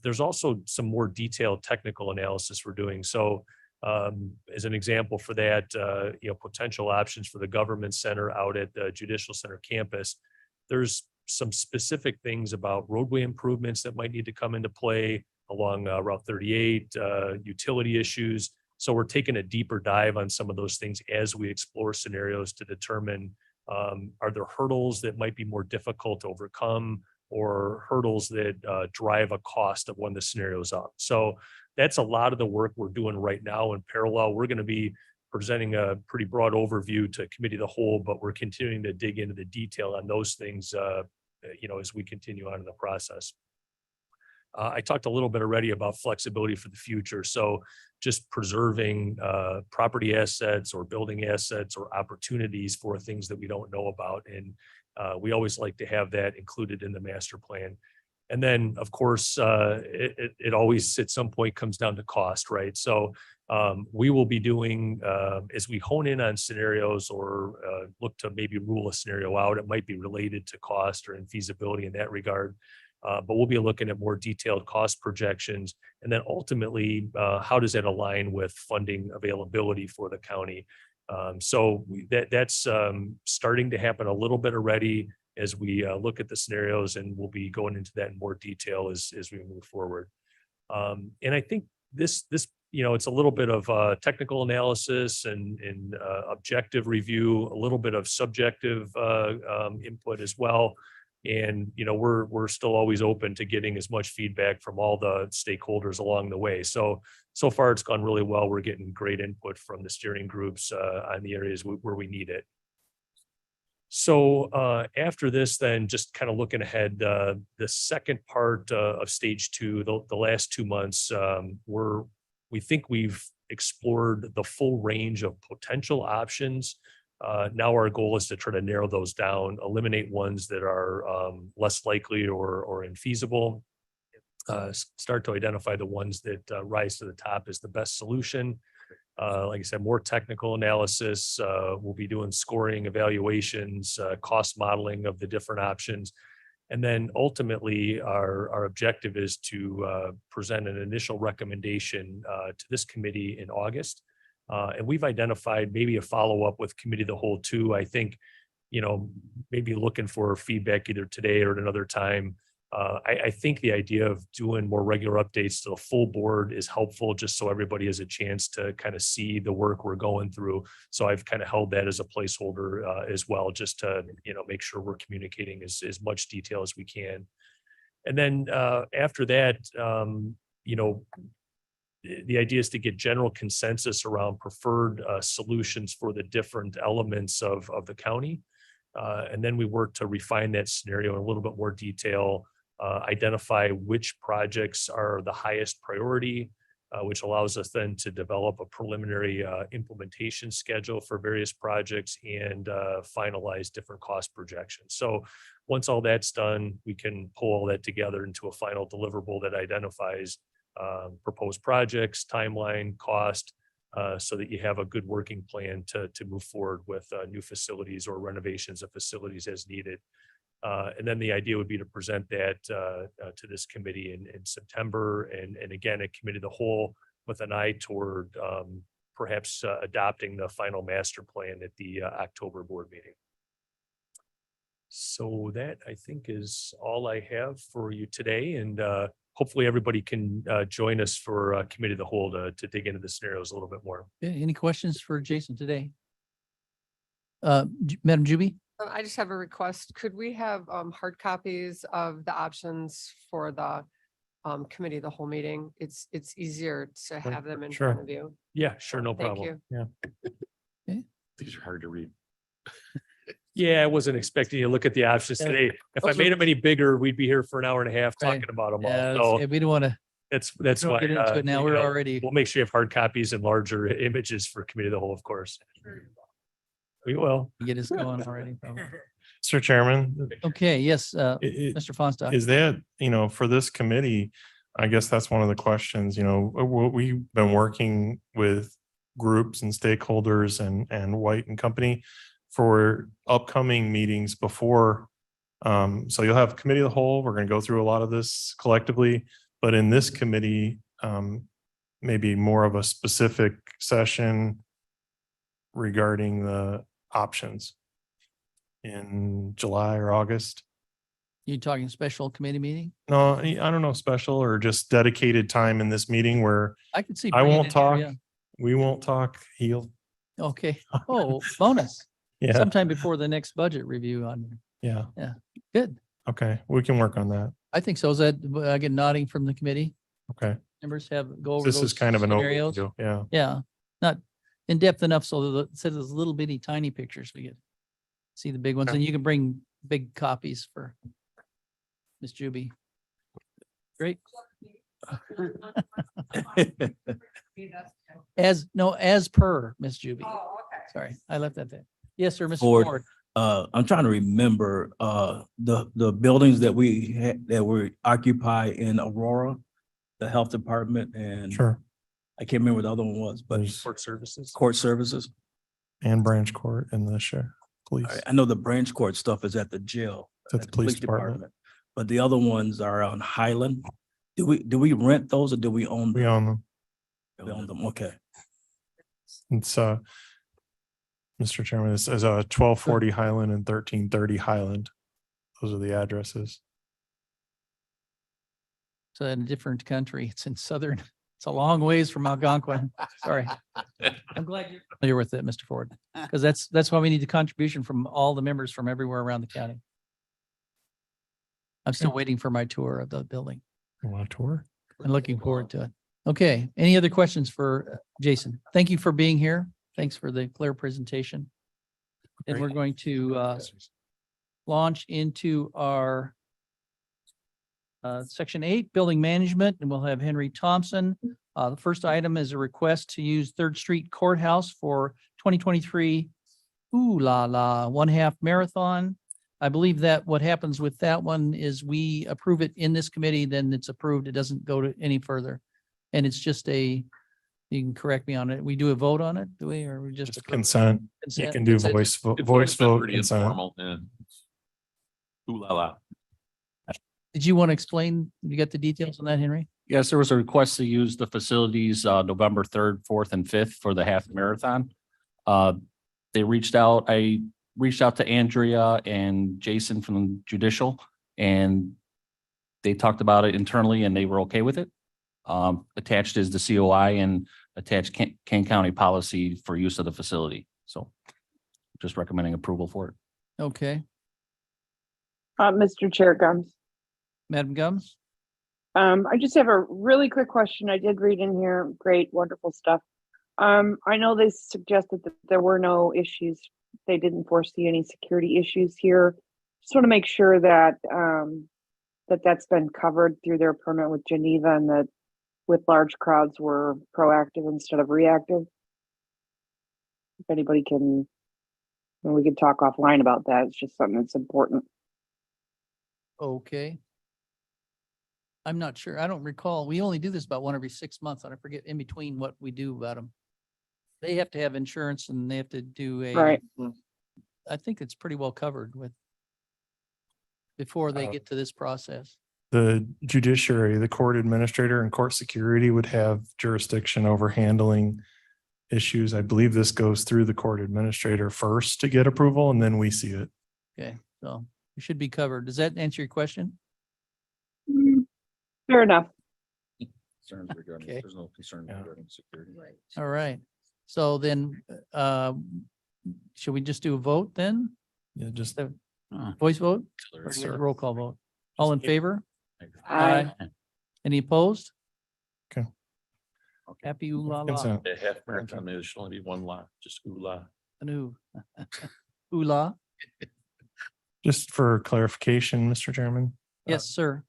There's also some more detailed technical analysis we're doing. So as an example for that, potential options for the government center out at the Judicial Center campus, there's some specific things about roadway improvements that might need to come into play along Route 38, utility issues. So we're taking a deeper dive on some of those things as we explore scenarios to determine, are there hurdles that might be more difficult to overcome or hurdles that drive a cost of when the scenario's up. So that's a lot of the work we're doing right now in parallel. We're going to be presenting a pretty broad overview to committee of the whole, but we're continuing to dig into the detail on those things, as we continue on in the process. I talked a little bit already about flexibility for the future. So just preserving property assets or building assets or opportunities for things that we don't know about. And we always like to have that included in the master plan. And then, of course, it always at some point comes down to cost, right? So we will be doing, as we hone in on scenarios or look to maybe rule a scenario out, it might be related to cost or infeasibility in that regard. But we'll be looking at more detailed cost projections. And then ultimately, how does that align with funding availability for the county? That's starting to happen a little bit already as we look at the scenarios, and we'll be going into that in more detail as we move forward. And I think this, it's a little bit of technical analysis and objective review, a little bit of subjective input as well. And, we're still always open to getting as much feedback from all the stakeholders along the way. So far it's gone really well. We're getting great input from the steering groups on the areas where we need it. So after this, then just kind of looking ahead, the second part of stage 2, the last 2 months, we think we've explored the full range of potential options. Now our goal is to try to narrow those down, eliminate ones that are less likely or infeasible, start to identify the ones that rise to the top as the best solution. Like I said, more technical analysis. We'll be doing scoring evaluations, cost modeling of the different options. And then ultimately, our objective is to present an initial recommendation to this committee in August. And we've identified maybe a follow-up with committee of the whole too. I think, maybe looking for feedback either today or at another time. I think the idea of doing more regular updates to the full board is helpful, just so everybody has a chance to kind of see the work we're going through. So I've kind of held that as a placeholder as well, just to, make sure we're communicating as much detail as we can. And then after that, the idea is to get general consensus around preferred solutions for the different elements of the county. And then we work to refine that scenario in a little bit more detail, identify which projects are the highest priority, which allows us then to develop a preliminary implementation schedule for various projects and finalize different cost projections. So once all that's done, we can pull all that together into a final deliverable that identifies proposed projects, timeline, cost, so that you have a good working plan to move forward with new facilities or renovations of facilities as needed. And then the idea would be to present that to this committee in September, and again, a committee of the whole with an eye toward perhaps adopting the final master plan at the October board meeting. So that, I think, is all I have for you today, and hopefully everybody can join us for committee of the whole to dig into the scenarios a little bit more. Any questions for Jason today? Madam Juby? I just have a request. Could we have hard copies of the options for the committee of the whole meeting? It's easier to have them in Sure. front of you. Yeah, sure, no Thank problem. you. These are hard to read. Yeah, I wasn't expecting you to look at the options Yeah, today. If I those made are- them any bigger, we'd be here for an hour and a half Right. talking about them Yeah, all. So we don't want to that's why. get into it now. We're already, We'll make sure you have hard copies and larger images for committee of the whole, of course. We will. get us going already. probably. Mr. Chairman, Okay, yes, it- Mr. Fonstock. is that, for this committee, I guess that's one of the questions, we've been working with groups and stakeholders and White and Company for upcoming meetings before. So you'll have committee of the whole. We're going to go through a lot of this collectively, but in this committee, maybe more of a specific session regarding the options in July or August. You talking special committee meeting? No, I don't know, special or just dedicated time in this meeting where I could see. I bringing won't it here, talk. yeah. we won't talk. He'll, Okay. Oh, bonus. yeah, Sometime before the next budget review on, yeah. good. Okay, we can work on that. I think so. Is that, I get nodding from the committee? Okay, Members have, go over this is those kind of an scenarios? overview. Yeah. Yeah, not in depth enough so that it says those little bitty tiny pictures we get. See the big ones, Okay. and you can bring big copies for Ms. Juby. Great. As per Ms. Juby. Sorry, I left that there. Yes, sir, Mr. Ford. Ford. I'm trying to remember, the buildings that we occupy in Aurora, the health department, and Sure. I can't remember what the other one was, but There's Court services. court services. and branch court and the sheriff, police. I know the branch court stuff is at the jail. At the police department. But the other ones are on Highland. Do we rent those or do we own We them? own them. We own them, okay. It's, Mr. Chairman. This is 1240 Highland and 1330 Highland. Those are the addresses. It's in a different country. It's in southern, it's a long ways from Algonquin. Sorry. I'm glad you're familiar with it, Mr. Ford, because that's why we need the contribution from all the members from everywhere around the county. I'm still waiting for my tour of the building You want a tour? and looking forward to it. Okay, any other questions for Jason? Thank you for being here. Thanks for the clear presentation. And we're going to launch into our Section 8, Building Management, and we'll have Henry Thompson. The first item is a request to use Third Street Courthouse for 2023 Ooh La La 1/2 Marathon. I believe that what happens with that one is we approve it in this committee, then it's approved. It doesn't go to any further. And it's just you can correct me on it. We do a vote on it, do we, or we just? Just approve it? consent. You Consent? can do Consent. voice vote Pretty consent. informal, yeah. Ooh la la. Did you want to explain? You got the details on that, Henry? Yes, there was a request to use the facilities November 3rd, 4th, and 5th for the half marathon. They reached out, I reached out to Andrea and Jason from judicial, and they talked about it internally and they were okay with it. Attached is the COI and attached Kane County policy for use of the facility. So just recommending approval for it. Okay, Mr. Chair Gums. Madam Gums? I just have a really quick question. I did read in here, great, wonderful stuff. I know they suggested that there were no issues. They didn't foresee any security issues here. Just want to make sure that, that's been covered through their permit with Geneva and that with large crowds were proactive instead of reactive. If anybody can, we can talk offline about that. It's just something that's important. Okay. I'm not sure. I don't recall. We only do this about one every 6 months. And I forget in between what we do about them. They have to have insurance and they have to do Right. I think it's pretty well covered with before they Uh, get to this process. The judiciary, the court administrator and court security would have jurisdiction over handling issues. I believe this goes through the court administrator first to get approval and then we see it. Okay, so we should be covered. Does that answer your question? Fair enough. Concerns regarding, Okay. there's no concern Yeah. regarding security. All right. So then, should we just do a vote then? Yeah, just Voice vote? Or Yes, sir. roll call vote? All in favor? Aye. Any opposed? Okay. Happy ooh la la. consent. The half marathon, there should only be one lot, just ooh la. An ooh. Ooh la. Just for clarification, Mr. Chairman. Yes, sir.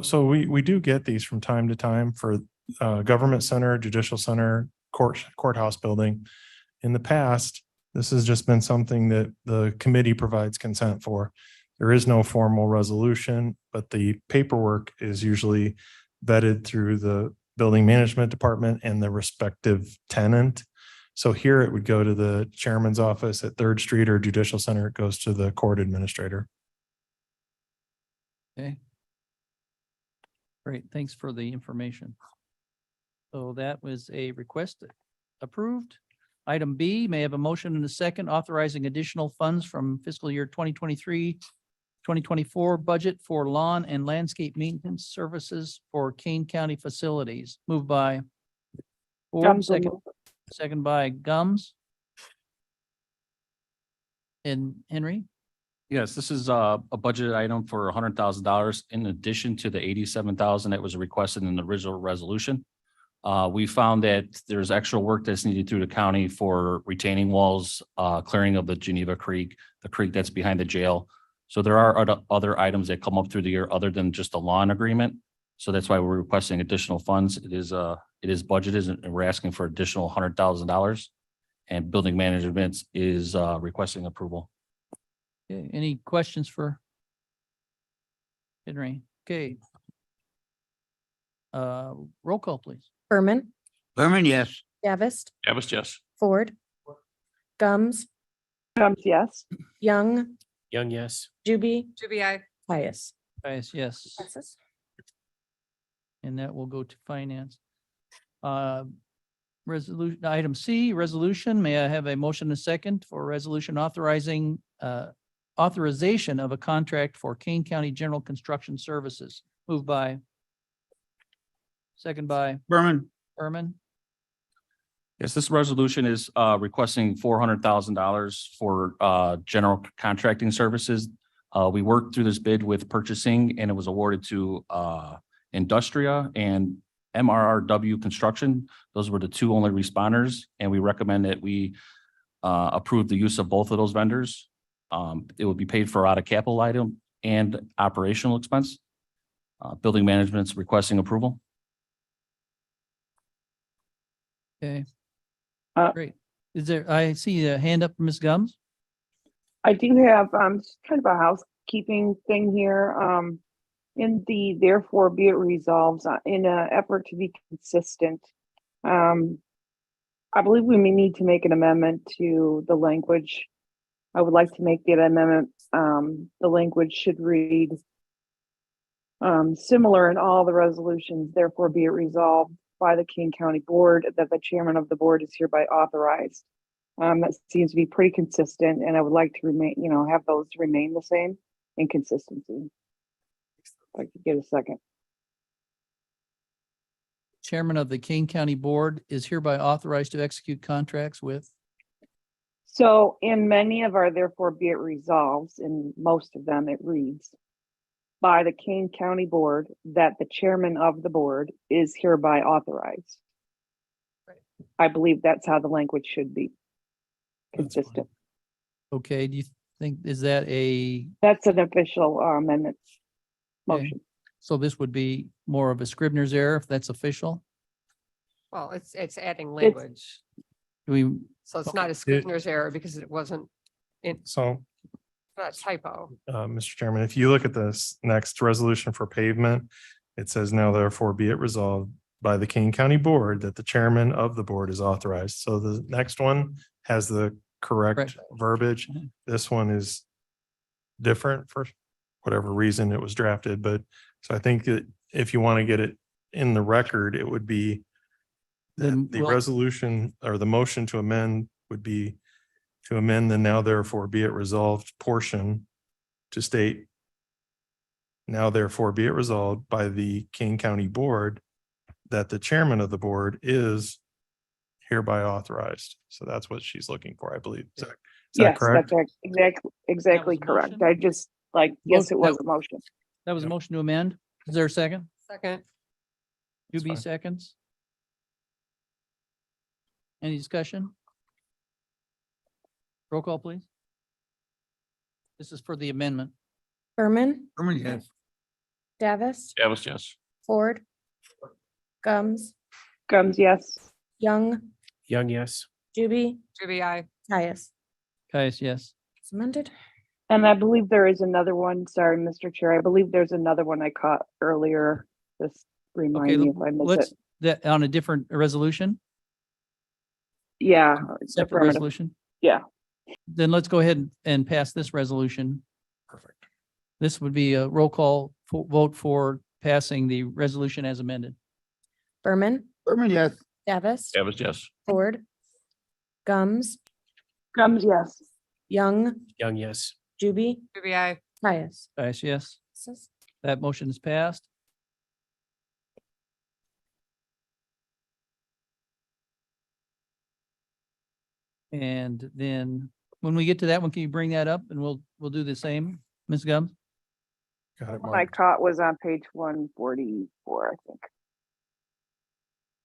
So we do get these from time to time for government center, judicial center, courthouse building. In the past, this has just been something that the committee provides consent for. There is no formal resolution, but the paperwork is usually vetted through the building management department and the respective tenant. So here it would go to the chairman's office at Third Street or Judicial Center. It goes to the court administrator. Okay. Great, thanks for the information. So that was a request approved. Item B, may I have a motion and a second authorizing additional funds from fiscal year 2023-2024 budget for lawn and landscape maintenance services for Kane County facilities. Moved by Ford, Gums will second, move. second by Gums. And Henry? Yes, this is a budget item for $100,000 in addition to the 87,000 that was requested in the original resolution. We found that there's extra work that's needed through the county for retaining walls, clearing of the Geneva Creek, the creek that's behind the jail. So there are other items that come up through the year other than just a lawn agreement. So that's why we're requesting additional funds. It is budgeted and we're asking for additional $100,000. And building management is requesting approval. Okay, any questions for Henry? Okay. Roll call, please. Berman, Berman, yes. Davis, Davis, yes. Ford, Gums, Gums, yes. Young, Young, yes. Juby, I. Pius. Yes. Passes. And that will go to finance. Resolution, item C, resolution. May I have a motion and a second for a resolution authorizing authorization of a contract for Kane County General Construction Services? Moved by. Second by Berman. Berman. Yes, this resolution is requesting $400,000 for general contracting services. We worked through this bid with purchasing and it was awarded to Industria and MRRW Construction. Those were the two only responders, and we recommend that we approve the use of both of those vendors. It would be paid for out of capital item and operational expense. Building management's requesting approval. Okay. Uh, Great. Is there, I see a hand up from Ms. Gums. I do have, just kind of a housekeeping thing here. In the therefore be it resolved, in an effort to be consistent. I believe we may need to make an amendment to the language. I would like to make the amendment, the language should read similar in all the resolutions, therefore be it resolved by the King County Board that the chairman of the board is hereby authorized. That seems to be pretty consistent, and I would like to remain, have those remain the same in consistency. If I could get a second. Chairman of the Kane County Board is hereby authorized to execute contracts with. So in many of our therefore be it resolves, in most of them, it reads by the Kane County Board that the chairman of the board is hereby authorized. I believe that's how the language should be That's fine. consistent. Okay, do you think, is that a, That's an official amendment motion. so this would be more of a Scribner's error if that's official? Well, it's adding language. Do we, So it's not a Scrivener's error because it wasn't, So, not a typo. Mr. Chairman, if you look at this next resolution for pavement, it says now therefore be it resolved by the Kane County Board that the chairman of the board is authorized. So the next one has the correct Correct. verbiage. Mhm. This one is different for whatever reason it was drafted, but so I think that if you want to get it in the record, it would be Then the we'll- resolution or the motion to amend would be to amend the now therefore be it resolved portion to state now therefore be it resolved by the King County Board that the chairman of the board is hereby authorized. So that's what she's looking for, I believe. Is that Yes, correct? that's exactly a correct. motion? I just yes, it was That- a motion. that was a Yep. motion to amend. Is there a second? Second, That's 2B fine. seconds? Any discussion? Roll call, please. This is for the amendment. Berman, Berman, yes. Davis, Davis, yes. Ford, Gums, Gums, yes. Young, Young, yes. Juby, Juby, I. Caius. Caius, yes. It's amended. And I believe there is another one. Sorry, Mr. Chair. I believe there's another one I caught earlier. Just Okay, remind me if I miss let's, it. that, on a different resolution, Yeah. separate affirmative. resolution? Yeah. Then let's go ahead and pass this resolution. Perfect. This would be a roll call vote for passing the resolution as amended. Berman, Berman, yes. Davis, Davis, yes. Ford, Gums, Gums, yes. Young, Young, yes. Juby, Juby, I. Caius. Caius, yes. Says- That motion is passed. And then when we get to that one, can you bring that up and we'll do the same, Ms. Gums? Got it, One I Mark. caught was on page 144, I think.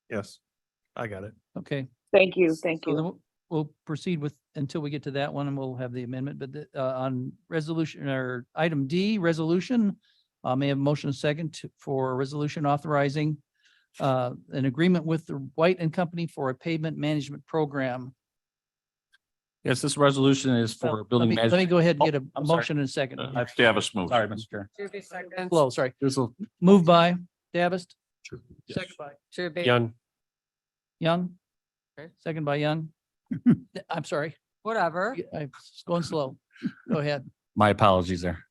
Yes, I got it. Okay. Thank you. Thank So then you. we'll proceed with, until we get to that one and we'll have the amendment, but on resolution or item D, resolution, may I have a motion and second for a resolution authorizing an agreement with the White and Company for a pavement management program. Yes, this resolution is Well, for building Let me management. go ahead and get a I'm sorry. motion and a second. Davis moved. Sorry, Mr. Chair. Juby, second. Flow, sorry. This will, Moved by Davis, Yes. second by Juby. Young, Young. Okay. Second by Young. I'm sorry, Whatever. I'm going slow. Go ahead. my apologies there.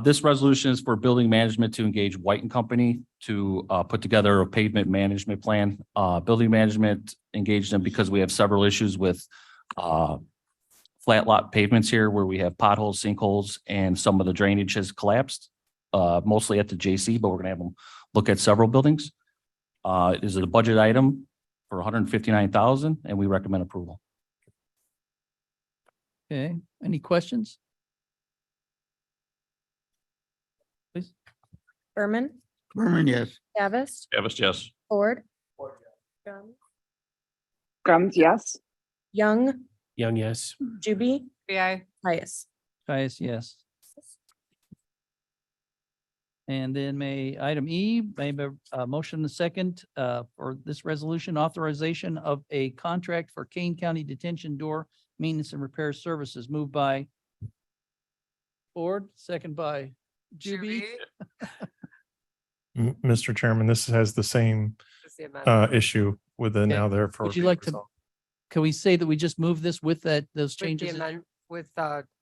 This resolution is for building management to engage White and Company to put together a pavement management plan. Building management engaged them because we have several issues with flat lot pavements here where we have potholes, sinkholes, and some of the drainage has collapsed, mostly at the JC, but we're gonna have them look at several buildings. It is a budget item for $159,000 and we recommend approval. Okay, any questions? Please. Berman, Berman, yes. Davis, Davis, yes. Ford, Gums, yes. Young, Young, yes. Juby, BI, Caius. Caius, yes. And then item E, maybe a motion and a second for this resolution, authorization of a contract for Kane County Detention Door Maintenance and Repair Services, moved by Ford, second by Juby. Mr. Chairman, this has the same Is the amendment. issue with the now therefore. Would you be like to- resolved. Can we say that we just move this with those With the changes? with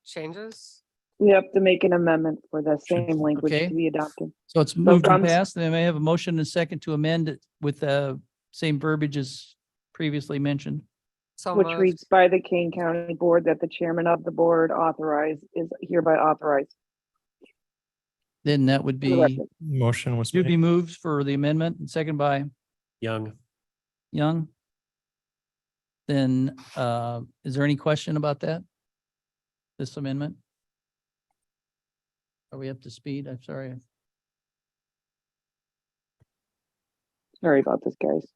changes? We have to make an amendment for the same language Okay. to be adopted. So it's moved and Gums- passed, and I may have a motion and a second to amend it with the same verbiage as previously mentioned. So Which moved. reads by the Kane County Board that the chairman of the board is hereby authorized. Then that would for the be, record. Motion was Juby made. moves for the amendment and second by Young. Young. Then, is there any question about that? This amendment? Are we up to speed? I'm sorry. Sorry about this, guys.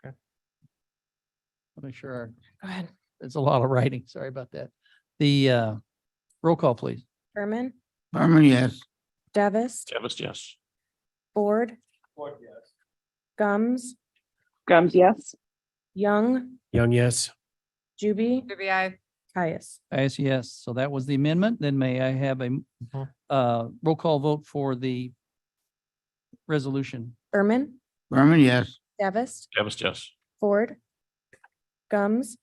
I'll make sure. Go ahead. There's a lot of writing. Sorry about that. The roll call, please. Berman, Berman, yes. Davis, Davis, yes. Ford. Gums, Gums, yes. Young, Young, yes. Juby, BI, Caius. Yes. So that was the amendment. Then may I have a roll call vote for the resolution? Berman, Berman, yes. Davis, Davis, yes. Ford. Gums,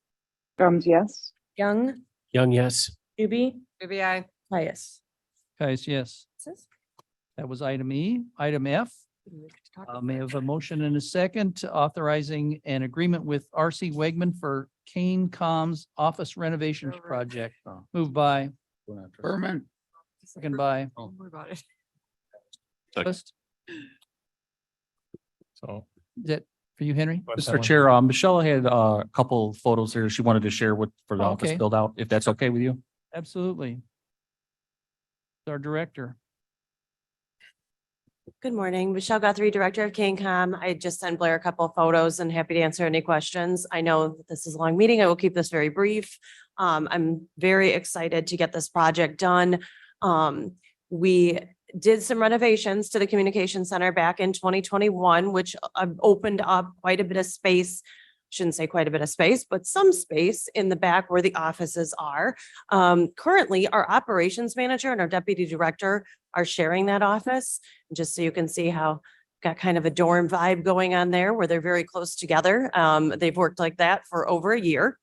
Gums, yes. Young, Young, yes. Juby, BI, Caius. Yes. That was item E. Item F. May I have a motion and a second authorizing an agreement with RC Wegman for Kane Comms office renovations Over. project. Moved by, Berman, second by. don't worry about it. Second. List. So. Is that for you, Henry? Mr. Chair, Michelle had a couple photos here she wanted to share with for the office Okay. build out, if that's okay with you. Absolutely. Our director. Good morning, Michelle Guthrie, Director of KaneCom. I just sent Blair a couple of photos and happy to answer any questions. I know that this is a long meeting. I will keep this very brief. I'm very excited to get this project done. We did some renovations to the communication center back in 2021, which opened up quite a bit of space. Shouldn't say quite a bit of space, but some space in the back where the offices are. Currently, our operations manager and our deputy director are sharing that office. Just so you can see how got kind of a dorm vibe going on there where they're very close together. They've worked like that for over a year.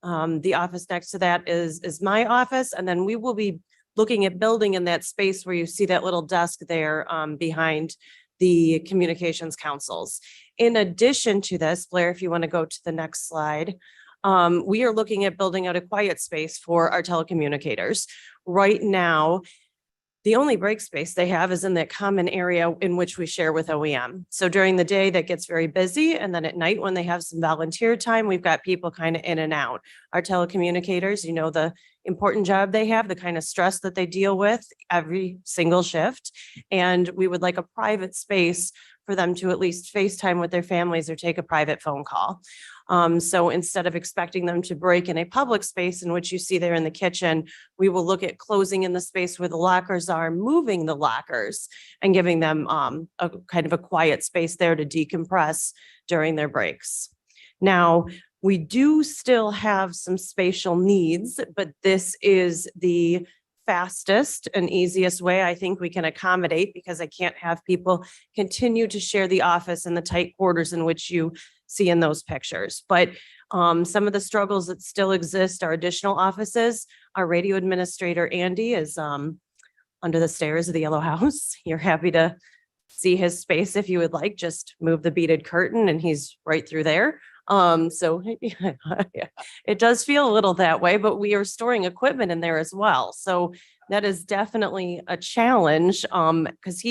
The office next to that is my office, and then we will be looking at building in that space where you see that little desk there behind the communications councils. In addition to this, Blair, if you want to go to the next slide, we are looking at building out a quiet space for our telecommunicators. Right now, the only break space they have is in that common area in which we share with OEM. So during the day, that gets very busy. And then at night, when they have some volunteer time, we've got people kind of in and out. Our telecommunicators, you know, the important job they have, the kind of stress that they deal with every single shift. And we would like a private space for them to at least FaceTime with their families or take a private phone call. So instead of expecting them to break in a public space in which you see there in the kitchen, we will look at closing in the space where the lockers are, moving the lockers and giving them a kind of a quiet space there to decompress during their breaks. Now, we do still have some spatial needs, but this is the fastest and easiest way I think we can accommodate, because I can't have people continue to share the office in the tight quarters in which you see in those pictures. But some of the struggles that still exist are additional offices. Our radio administrator, Andy, is under the stairs of the yellow house. You're happy to see his space if you would like, just move the beaded curtain and he's right through there. So it does feel a little that way, but we are storing equipment in there as well. So that is definitely a challenge, because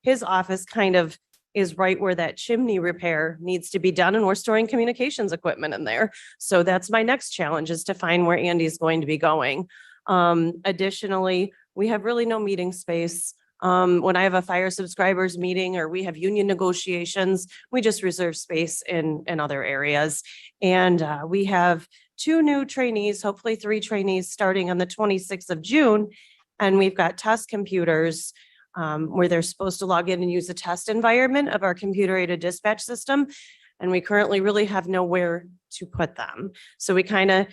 his office kind of is right where that chimney repair needs to be done, and we're storing communications equipment in there. So that's my next challenge, is to find where Andy's going to be going. Additionally, we have really no meeting space. When I have a fire subscribers meeting or we have union negotiations, we just reserve space in other areas. And we have 2 new trainees, hopefully 3 trainees, starting on the 26th of June. And we've got test computers where they're supposed to log in and use the test environment of our computer-aided dispatch system. And we currently really have nowhere to put them. So we kind of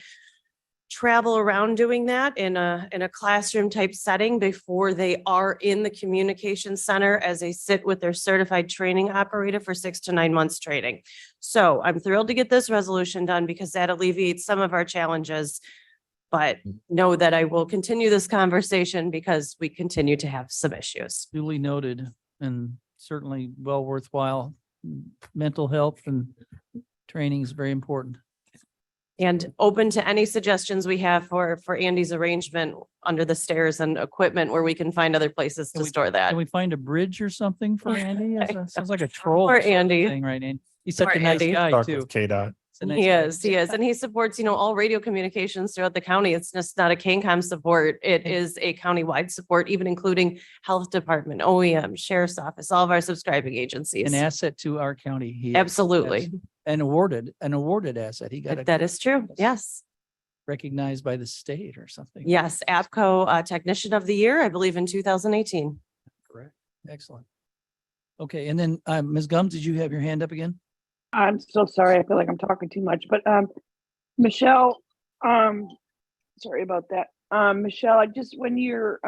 travel around doing that in a classroom type setting before they are in the communication center as they sit with their certified training operator for 6 to 9 months training. So I'm thrilled to get this resolution done because that alleviates some of our challenges. But know that I will continue this conversation because we continue to have some issues. Duly noted, and certainly well worthwhile. Mental health and training is very important. And open to any suggestions we have for Andy's arrangement under the stairs and equipment where we can find other places to store that. Can we find a bridge or something for Andy? Sounds like a troll. Poor or something Andy. Right, Andy? He's such Poor a nice Andy. guy Talk too. with KDOT. He's a nice He guy. is, and he supports, all radio communications throughout the county. It's just not a KCOM support. It is a countywide support, even including health department, OEM, sheriff's office, all of our subscribing agencies. An asset to our county. He is. Absolutely. Yes. An awarded asset. He got That is true. Yes. recognized by the state or something. Yes. APCO Technician of the Year, I believe in 2018. Correct. Excellent. Okay, and then Ms. Gums, did you have your hand up again? I'm so sorry. I feel like I'm talking too much, but Michelle, sorry about that. Michelle, I just, when you're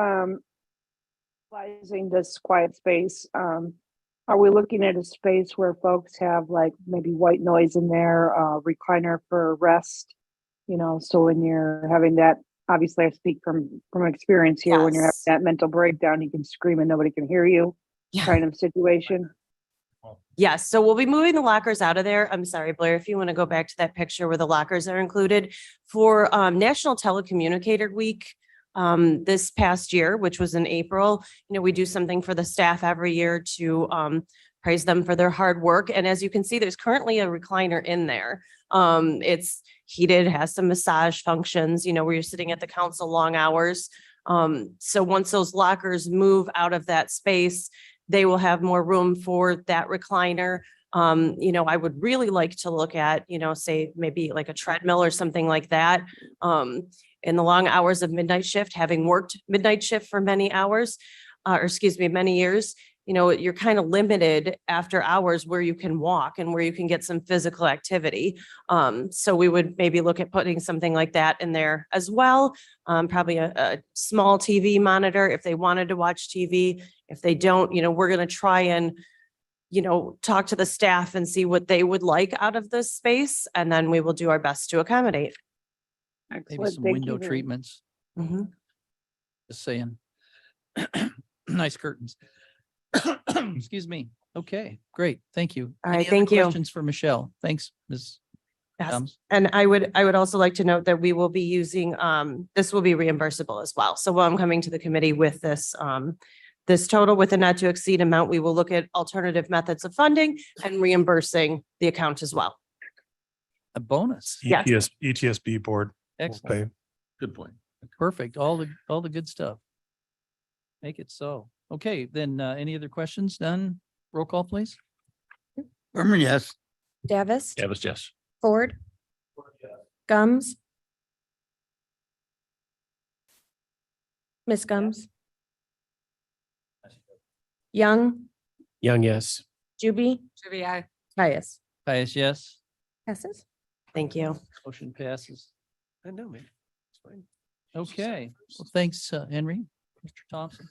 utilizing this quiet space, are we looking at a space where folks have like maybe white noise in there, recliner for rest? So when you're having that, obviously I speak from experience here, when you're having Yes. that mental breakdown, you can scream and nobody can hear you Yeah. kind of situation. Yes, so we'll be moving the lockers out of there. I'm sorry, Blair, if you want to go back to that picture where the lockers are included for National Telecommunicator Week. This past year, which was in April, we do something for the staff every year to praise them for their hard work. And as you can see, there's currently a recliner in there. It's heated, has some massage functions, where you're sitting at the council long hours. So once those lockers move out of that space, they will have more room for that recliner. I would really like to look at, say maybe like a treadmill or something like that. In the long hours of midnight shift, having worked midnight shift for many hours, many years, you're kind of limited after hours where you can walk and where you can get some physical activity. So we would maybe look at putting something like that in there as well. Probably a small TV monitor if they wanted to watch TV. If they don't, we're going to try and, talk to the staff and see what they would like out of this space. And then we will do our best to accommodate. Maybe Excellent. some Thank window you very- treatments, Mhm. just saying. Nice curtains. Excuse me. Okay, great. Thank you. All right, Any other thank you. Questions for Michelle? Thanks, Ms. Yes. Gums. And I would also like to note that we will be using, this will be reimbursable as well. So while I'm coming to the committee with this total with a not to exceed amount, we will look at alternative methods of funding and reimbursing the account as well. A bonus. Yes. ETSB board will Excellent. pay. Good point. Perfect. All the good stuff. Make it so. Okay, then any other questions? Done? Roll call, please. Berman, yes. Davis, Yes. Ford, Gums. Miss Gums. Young, Young, yes. Juby, Trivia. Caius. Pius, yes. Passes. Thank you. Motion passes. I know, man. It's fine. Okay, well, thanks, Henry, Mr. Thompson.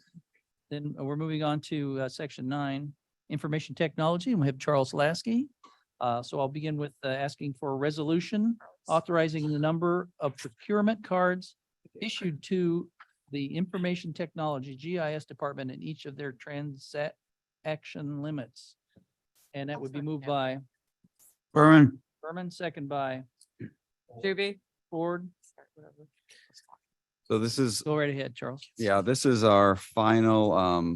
Then we're moving on to section 9, information technology, and we have Charles Lasky. So I'll begin with asking for a resolution authorizing the number of procurement cards issued to the Information Technology GIS Department in each of their transaction limits. And that would be moved by Berman. Berman, second by Juby? Ford. So this is, Go right ahead, Charles. yeah, this is our final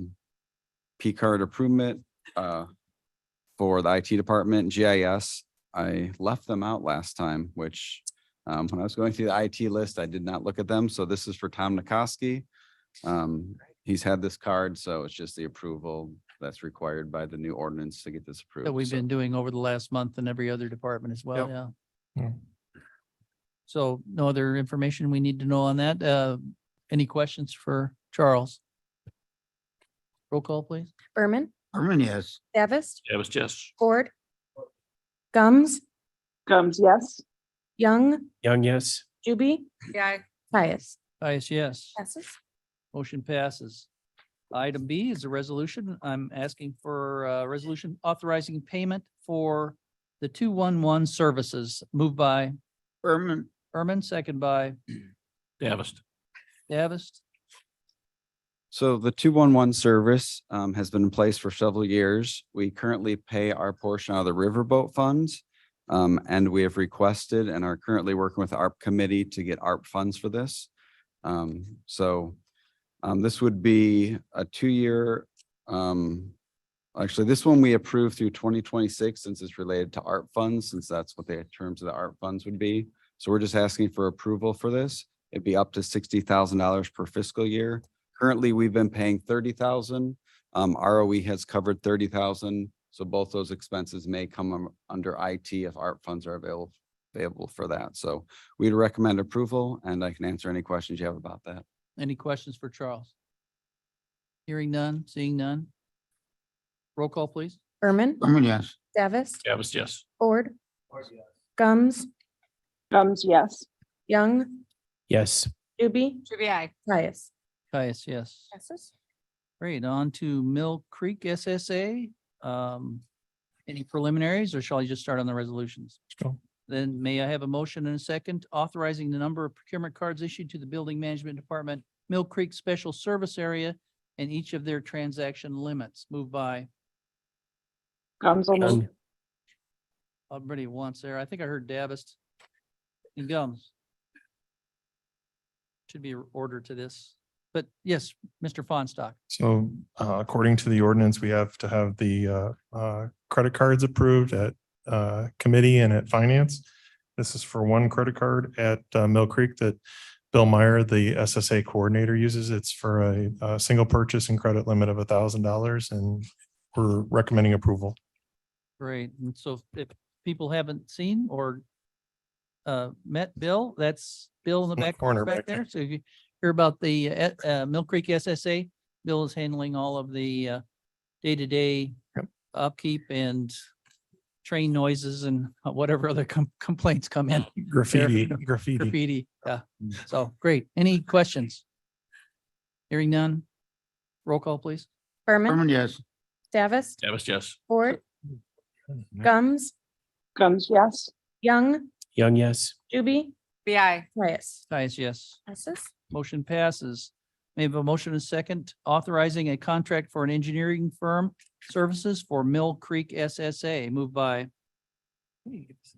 P card improvement for the IT department, GIS. I left them out last time, which when I was going through the IT list, I did not look at them. So this is for Tom Nikoski. He's had this card, so it's just the approval that's required by the new ordinance to get this approved. That we've So- been doing over the last month in every other department as well, Yep. yeah. Yeah. So no other information we need to know on that. Any questions for Charles? Roll call, please. Berman, Berman, yes. Davis, That was just. Ford, Gums, Gums, yes. Young, Young, yes. Juby, Yeah. Caius. Yes. Passes. Motion passes. Item B is a resolution. I'm asking for a resolution authorizing payment for the 211 services. Moved by Berman. Berman, second by Davis. Davis. So the 211 service has been in place for several years. We currently pay our portion out of the riverboat funds. And we have requested and are currently working with the ARP committee to get ARP funds for this. This would be a 2-year, actually, this one we approved through 2026 since it's related to ARP funds, since that's what the terms of the ARP funds would be. So we're just asking for approval for this. It'd be up to $60,000 per fiscal year. Currently, we've been paying 30,000. ROE has covered 30,000. So both those expenses may come under IT if ARP funds are available for that. So we'd recommend approval, and I can answer any questions you have about that. Any questions for Charles? Hearing none, seeing none. Roll call, please. Berman, Berman, yes. Davis, Davis, yes. Ford, Gums, Gums, yes. Young, Yes. Juby, Juby, I. Caius. Yes. Passes. Great. On to Mill Creek SSA. Any preliminaries, or shall I just start on the resolutions? Go. Then may I have a motion and a second authorizing the number of procurement cards issued to the Building Management Department, Mill Creek Special Service Area, and each of their transaction limits. Moved by, Gums will move. everybody once there. I think I heard Davis and Gums. Should be order to this, but yes, Mr. Fonstock. So according to the ordinance, we have to have the credit cards approved at committee and at finance. This is for one credit card at Mill Creek that Bill Meyer, the SSA coordinator, uses. It's for a single purchase and credit limit of $1,000, and we're recommending approval. Great. And so if people haven't seen or met Bill, that's Bill in the In the back corner back back there. there. So if you hear about the Mill Creek SSA, Bill is handling all of the day-to-day Yep. upkeep and train noises and whatever other complaints come in. Graffiti. Graffiti. Yeah. So great. Any questions? Hearing none. Roll call, please. Berman, Berman, yes. Davis, Davis, yes. Ford, Gums, Gums, yes. Young, Young, yes. Juby, BI. Caius. Yes. Passes. Motion passes. May I have a motion and a second authorizing a contract for an engineering firm services for Mill Creek SSA. Moved by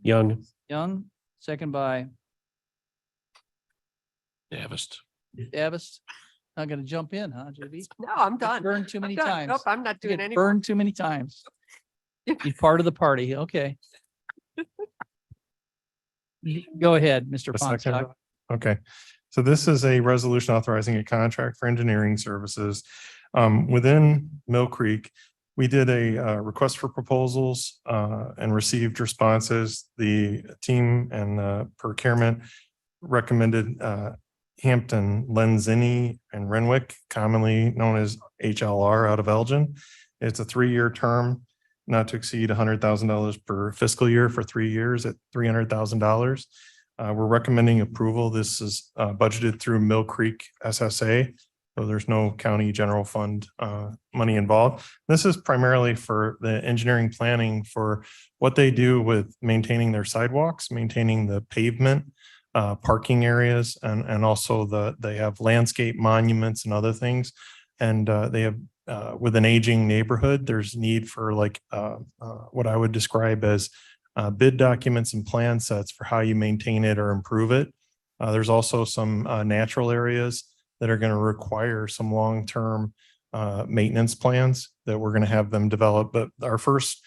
Young. Young, second by Davis. Davis. Not gonna jump in, huh, JB? No, I'm done. Burned too I'm many done. times. Nope, I'm not You doing get any. burned too many times. You're part of the party. Okay. Go ahead, Mr. A second. Fonstock. Okay, so this is a resolution authorizing a contract for engineering services. Within Mill Creek, we did a request for proposals and received responses. The team and procurement recommended Hampton, Lenzini, and Renwick, commonly known as HLR out of Elgin. It's a 3-year term, not to exceed $100,000 per fiscal year for 3 years at $300,000. We're recommending approval. This is budgeted through Mill Creek SSA. So there's no county general fund money involved. This is primarily for the engineering planning for what they do with maintaining their sidewalks, maintaining the pavement parking areas and also they have landscape monuments and other things. And they have, with an aging neighborhood, there's need for like what I would describe as bid documents and plan sets for how you maintain it or improve it. There's also some natural areas that are going to require some long-term maintenance plans that we're going to have them develop. But our first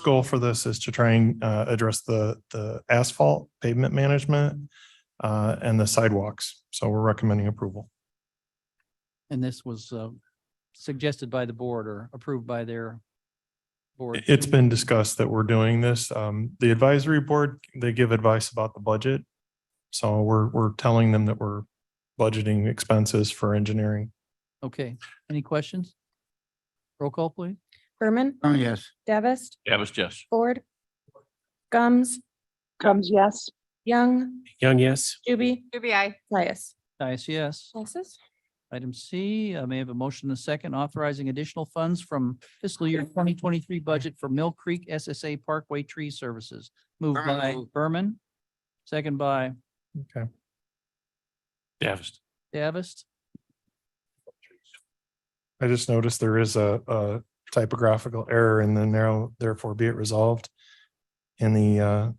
goal for this is to try and address the asphalt pavement management and the sidewalks. So we're recommending approval. And this was suggested by the board or approved by their board. It's been discussed that we're doing this. The advisory board, they give advice about the budget. So we're telling them that we're budgeting expenses for engineering. Okay, any questions? Roll call, please. Berman, Oh, yes. Davis, Davis, yes. Ford, Gums, Gums, yes. Young, Young, yes. Juby, UBI. Caius. Dice, yes. Passes. Item C, I may have a motion and a second authorizing additional funds from fiscal year 2023 budget for Mill Creek SSA Parkway Tree Services. Moved by Berman, second by Okay. Davis. Davis. I just noticed there is a typographical error in the narrow, therefore be it resolved. In the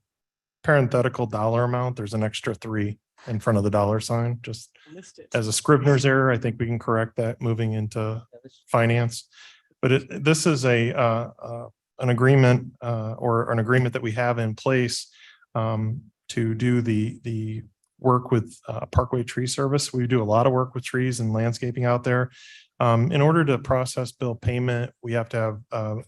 parenthetical dollar amount, there's an extra 3 in front of the dollar sign, just as a Scrivener's error. I think we can correct that moving into finance. But this is an agreement or an agreement that we have in place to do the work with Parkway Tree Service. We do a lot of work with trees and landscaping out there. In order to process bill payment, we have to have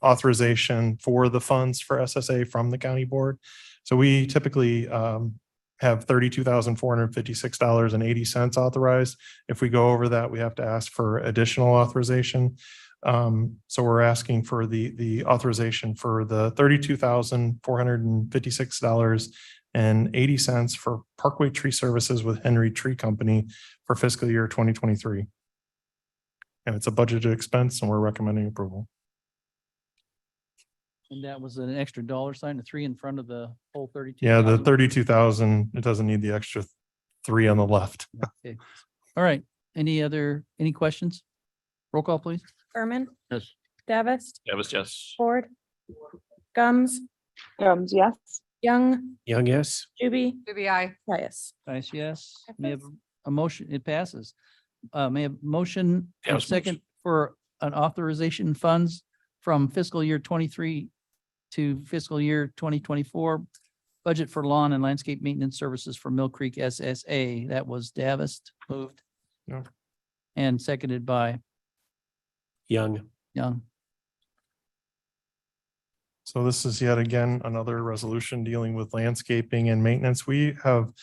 authorization for the funds for SSA from the county board. So we typically have $32,456.80 authorized. If we go over that, we have to ask for additional authorization. So we're asking for the authorization for the $32,456.80 for Parkway Tree Services with Henry Tree Company for fiscal year 2023. And it's a budgeted expense and we're recommending approval. And that was an extra dollar sign, a 3 in front of the whole 32. Yeah, the 32,000, it doesn't need the extra 3 on the left. Okay. All right. Any questions? Roll call, please. Berman, Yes. Davis, Davis, yes. Ford, Gums, Gums, yes. Young, Young, yes. Juby, UBI. Caius. Dice, yes. May I have a motion? It passes. May I have a motion and a Davis moves. second for an authorization funds from fiscal year 23 to fiscal year 2024 budget for lawn and landscape maintenance services for Mill Creek SSA. That was Davis moved. Yeah. And seconded by Young. Young. So this is yet again another resolution dealing with landscaping and maintenance. We have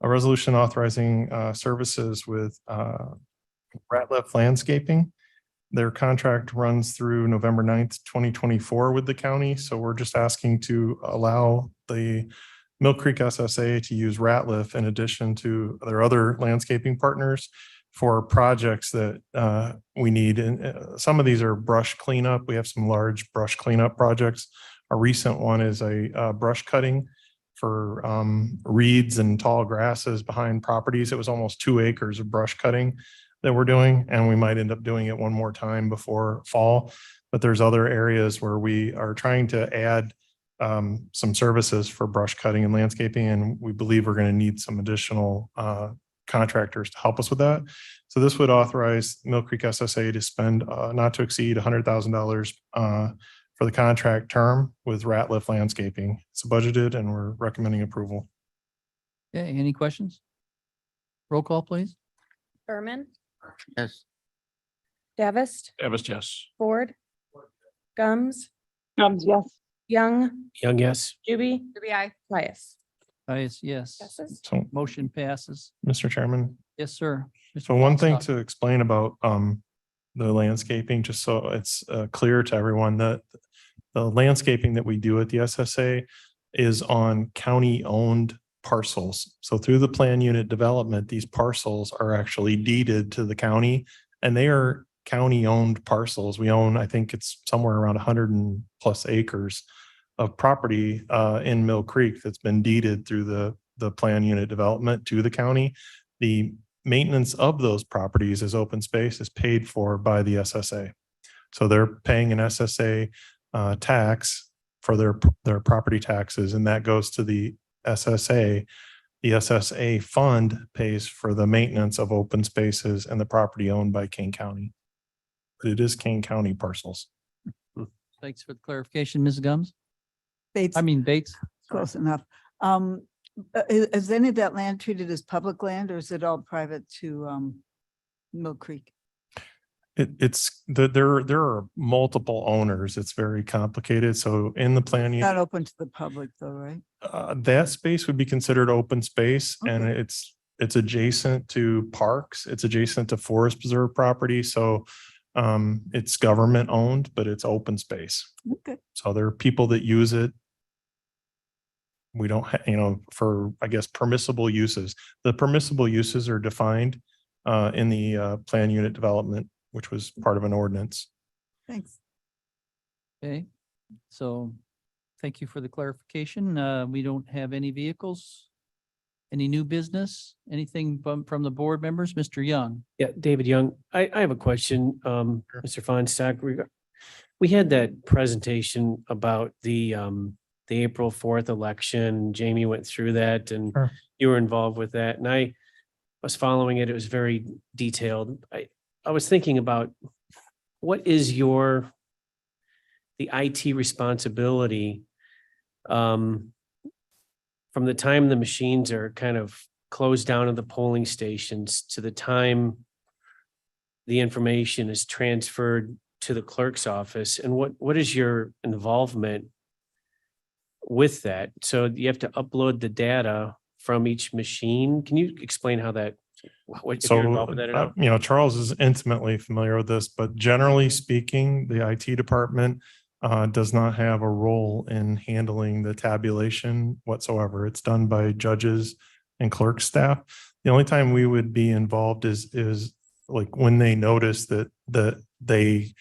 a resolution authorizing services with Ratliff Landscaping. Their contract runs through November 9th, 2024 with the county. So we're just asking to allow the Mill Creek SSA to use Ratliff in addition to their other landscaping partners for projects that we need. And some of these are brush cleanup. We have some large brush cleanup projects. A recent one is a brush cutting for reeds and tall grasses behind properties. It was almost 2 acres of brush cutting that we're doing, and we might end up doing it one more time before fall. But there's other areas where we are trying to add some services for brush cutting and landscaping, and we believe we're going to need some additional contractors to help us with that. So this would authorize Mill Creek SSA to spend not to exceed $100,000 for the contract term with Ratliff Landscaping. It's budgeted and we're recommending approval. Okay, any questions? Roll call, please. Berman, Yes. Davis, Davis, yes. Ford, Gums, Gums, yes. Young, Young, yes. Juby, UBI. Caius. Yes. Passes. So, Motion passes. Mr. Chairman, Yes, sir. Mr. so one thing Fossock. to explain about the landscaping, just so it's clear to everyone, that the landscaping that we do at the SSA is on county-owned parcels. So through the plan unit development, these parcels are actually deeded to the county, and they are county-owned parcels. We own, I think it's somewhere around 100+ acres of property in Mill Creek that's been deeded through the the plan unit development to the county. The maintenance of those properties as open space is paid for by the SSA. So they're paying an SSA tax for their property taxes, and that goes to the SSA. The SSA fund pays for the maintenance of open spaces and the property owned by Kane County. But it is Kane County parcels. Thanks for the clarification, Ms. Gums. Bates, I mean Bates. Sorry. close enough. Is any of that land treated as public land or is it all private to Mill Creek? There are multiple owners. It's very complicated. So in the plan, Not open to the public though, right? that space would be considered open space and Okay. it's adjacent to parks. It's adjacent to forest preserve property. So it's government owned, but it's open space. Okay. So there are people that use it. We don't, for, I guess, permissible uses. The permissible uses are defined in the plan unit development, which was part of an ordinance. Thanks. Okay, so thank you for the clarification. We don't have any vehicles. Any new business? Anything from the board members? Mr. Young? Yeah, David Young, I have a question, Mr. Feinstock. We had that presentation about the April 4th election. Jamie went through that and Sure. you were involved with that. And I was following it. It was very detailed. I was thinking about what is the IT responsibility from the time the machines are kind of closed down at the polling stations to the time the information is transferred to the clerk's office, and what is your involvement with that? So you have to upload the data from each machine. Can you explain how that, what, if you're involved with that at all? Charles is intimately familiar with this, but generally speaking, the IT department does not have a role in handling the tabulation whatsoever. It's done by judges and clerk staff. The only time we would be involved is like when they notice that they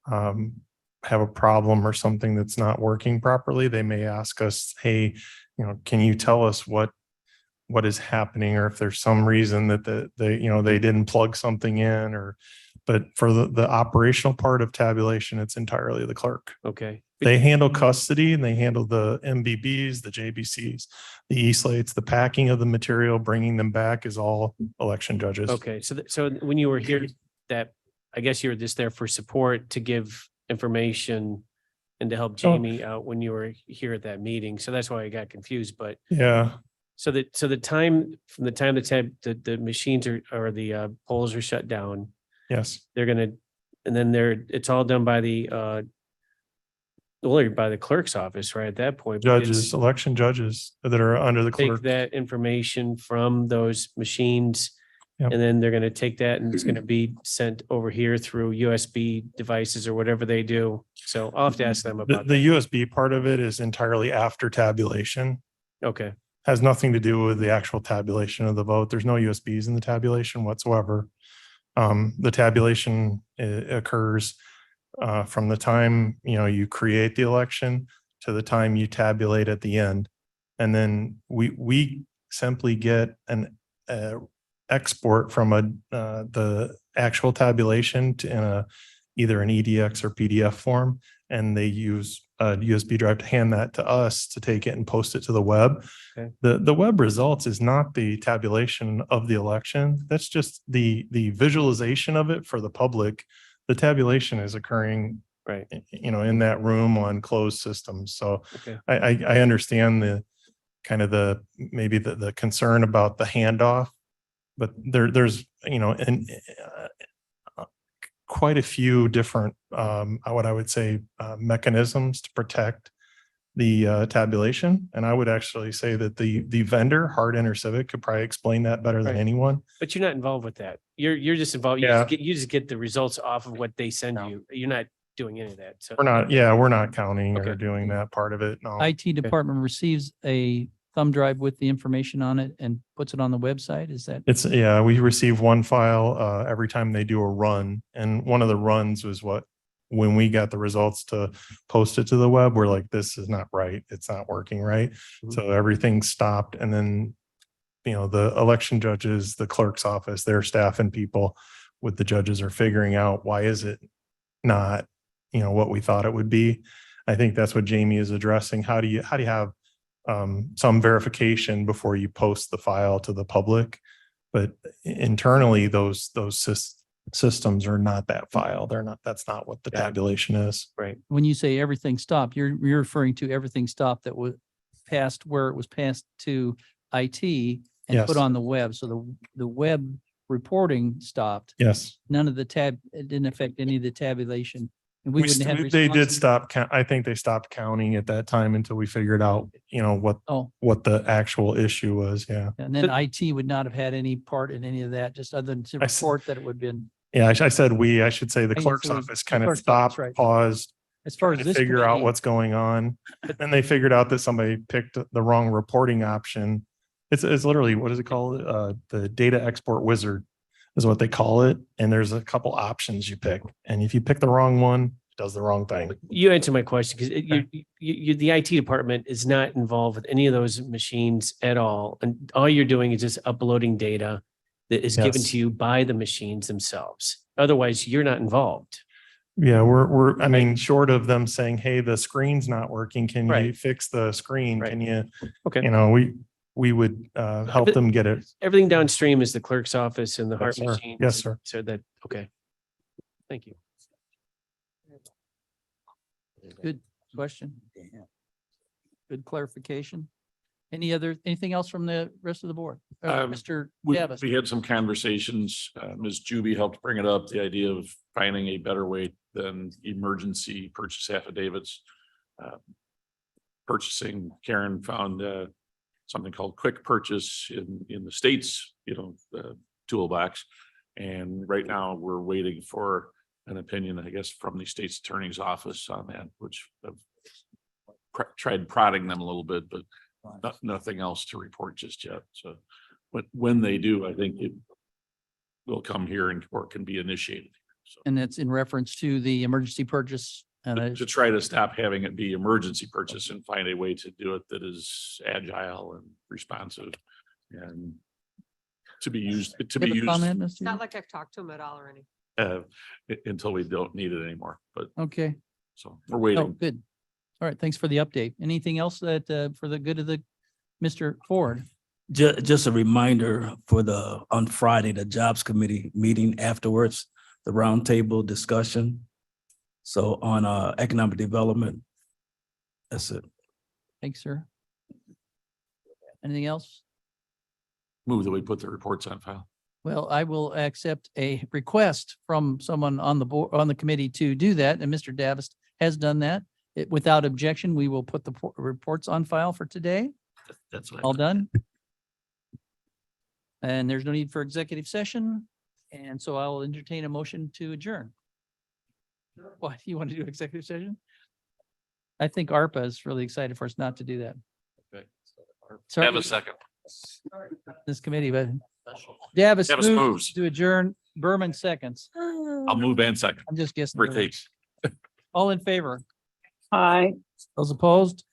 have a problem or something that's not working properly, they may ask us, hey, can you tell us what is happening, or if there's some reason that they didn't plug something in, but for the operational part of tabulation, it's entirely the clerk. Okay. They handle custody and they handle the MBBs, the JBCs, the E-slates, the packing of the material, bringing them back is all election judges. Okay, so when you were here, that, I guess you were just there for support to give information and to help Jamie out when you were here at that meeting. So that's why I got confused, but Yeah. so the time, from the time the machines or the polls are shut down, Yes. they're gonna, and then it's all done by the by the clerk's office, right? At that point. because Judges, election judges that are under the Take clerk. that information from those machines. Yep. And then they're gonna take that and it's gonna be sent over here through USB devices or whatever they do. So I'll have to ask them The about that. USB part of it is entirely after tabulation. Okay, Has nothing to do with the actual tabulation of the vote. There's no USBs in the tabulation whatsoever. The tabulation occurs from the time, you create the election to the time you tabulate at the end. And then we simply get an export from the actual tabulation in either an EDX or PDF form. And they use a USB drive to hand that to us to take it and post it to the web. Okay. The web results is not the tabulation of the election. That's just the visualization of it for the public. The tabulation is occurring, right. in that room on closed systems. So Okay. I understand the kind of maybe the concern about the handoff, but there's, quite a few different, what I would say, mechanisms to protect the tabulation. And I would actually say that the vendor, Hard InterCivic, could probably explain that better than Right. anyone. But you're not involved with that. You're just involved, Yeah. you just get the results off of what they send you. You're not doing any of that. So. We're not counting or Okay. doing that part of it. No. IT department receives a thumb drive with the information on it and puts it on the website. Is that? We receive one file every time they do a run. And one of the runs was when we got the results to post it to the web, we're like, this is not right. It's not working right. Mhm. So everything stopped. And then the election judges, the clerk's office, their staff and people with the judges are figuring out why is it not, what we thought it would be. I think that's what Jamie is addressing. How do you have some verification before you post the file to the public? But internally, those systems are not that file. That's not what the tabulation is. Right. When you say everything stopped, you're referring to everything stopped that was passed where it was passed to IT and put Yes. on the web. So the web reporting stopped. Yes. None of it didn't affect any of the tabulation. And we We wouldn't have. they did responsibility- stop, I think they stopped counting at that time until we figured out, Oh, what the actual issue was. Yeah. and then IT would not have had any part in any of that, just other than to I s- report that it would have been, Yeah, I said I should say the I guess clerk's it was office the kind of clerk's office, stopped, right. paused, as far as to this. figure out committee- what's going on. Then they figured out that somebody picked the wrong reporting option. It's literally, what is it called? The data export wizard is what they call it. And there's a couple options you pick. And if you pick the wrong one, it does the wrong thing. You answered my question because the IT department is not involved with any of those machines at all. And all you're doing is just uploading data that is given Yes. to you by the machines themselves. Otherwise, you're not involved. Yeah, I mean, short of them saying, hey, the screen's not working. Can you Right. fix the screen? Right. Can you, Okay. we would help them get it. Everything downstream is the clerk's office and the heart Yes, sir. machine. Yes, sir. So that, okay. Thank you. Good question. Good clarification. Anything else from the rest of the board? Mr. We Davis? had some conversations, Ms. Juby helped bring it up, the idea of finding a better way than emergency purchase affidavits. Purchasing, Karen found something called quick purchase in the states, toolbox. And right now, we're waiting for an opinion, I guess, from the state's attorney's office on that, which I've tried prodding them a little bit, but nothing else to report just yet. So, but when they do, I think it will come here or can be initiated. So And that's in reference to the emergency purchase. to try to stop having it be emergency purchase and find a way to do it that is agile and responsive and to be used, Comment, It's Mr. not like I've talked to him at all or anything. until we don't need it anymore. But Okay. so we're Oh, waiting. good. All right. Thanks for the update. Anything else that, for the good of Mr. Ford? Just a reminder on Friday, the Jobs Committee meeting afterwards, the roundtable discussion. So on economic development. That's it. Thanks, sir. Anything else? Move that we put the reports on file. Well, I will accept a request from someone on the board, on the committee to do that, and Mr. Davis has done that. Without objection, we will put the reports on file for today. That's what All done? And there's no need for executive session, and so I will entertain a motion to adjourn. What, you want to do executive session? I think ARPA is really excited for us not to do that. Sorry. Have a second. This committee, but Davis Davis moves moves. to adjourn, Berman seconds. I'll move and second. I'm just guessing. For takes. All in favor? Aye. Those opposed?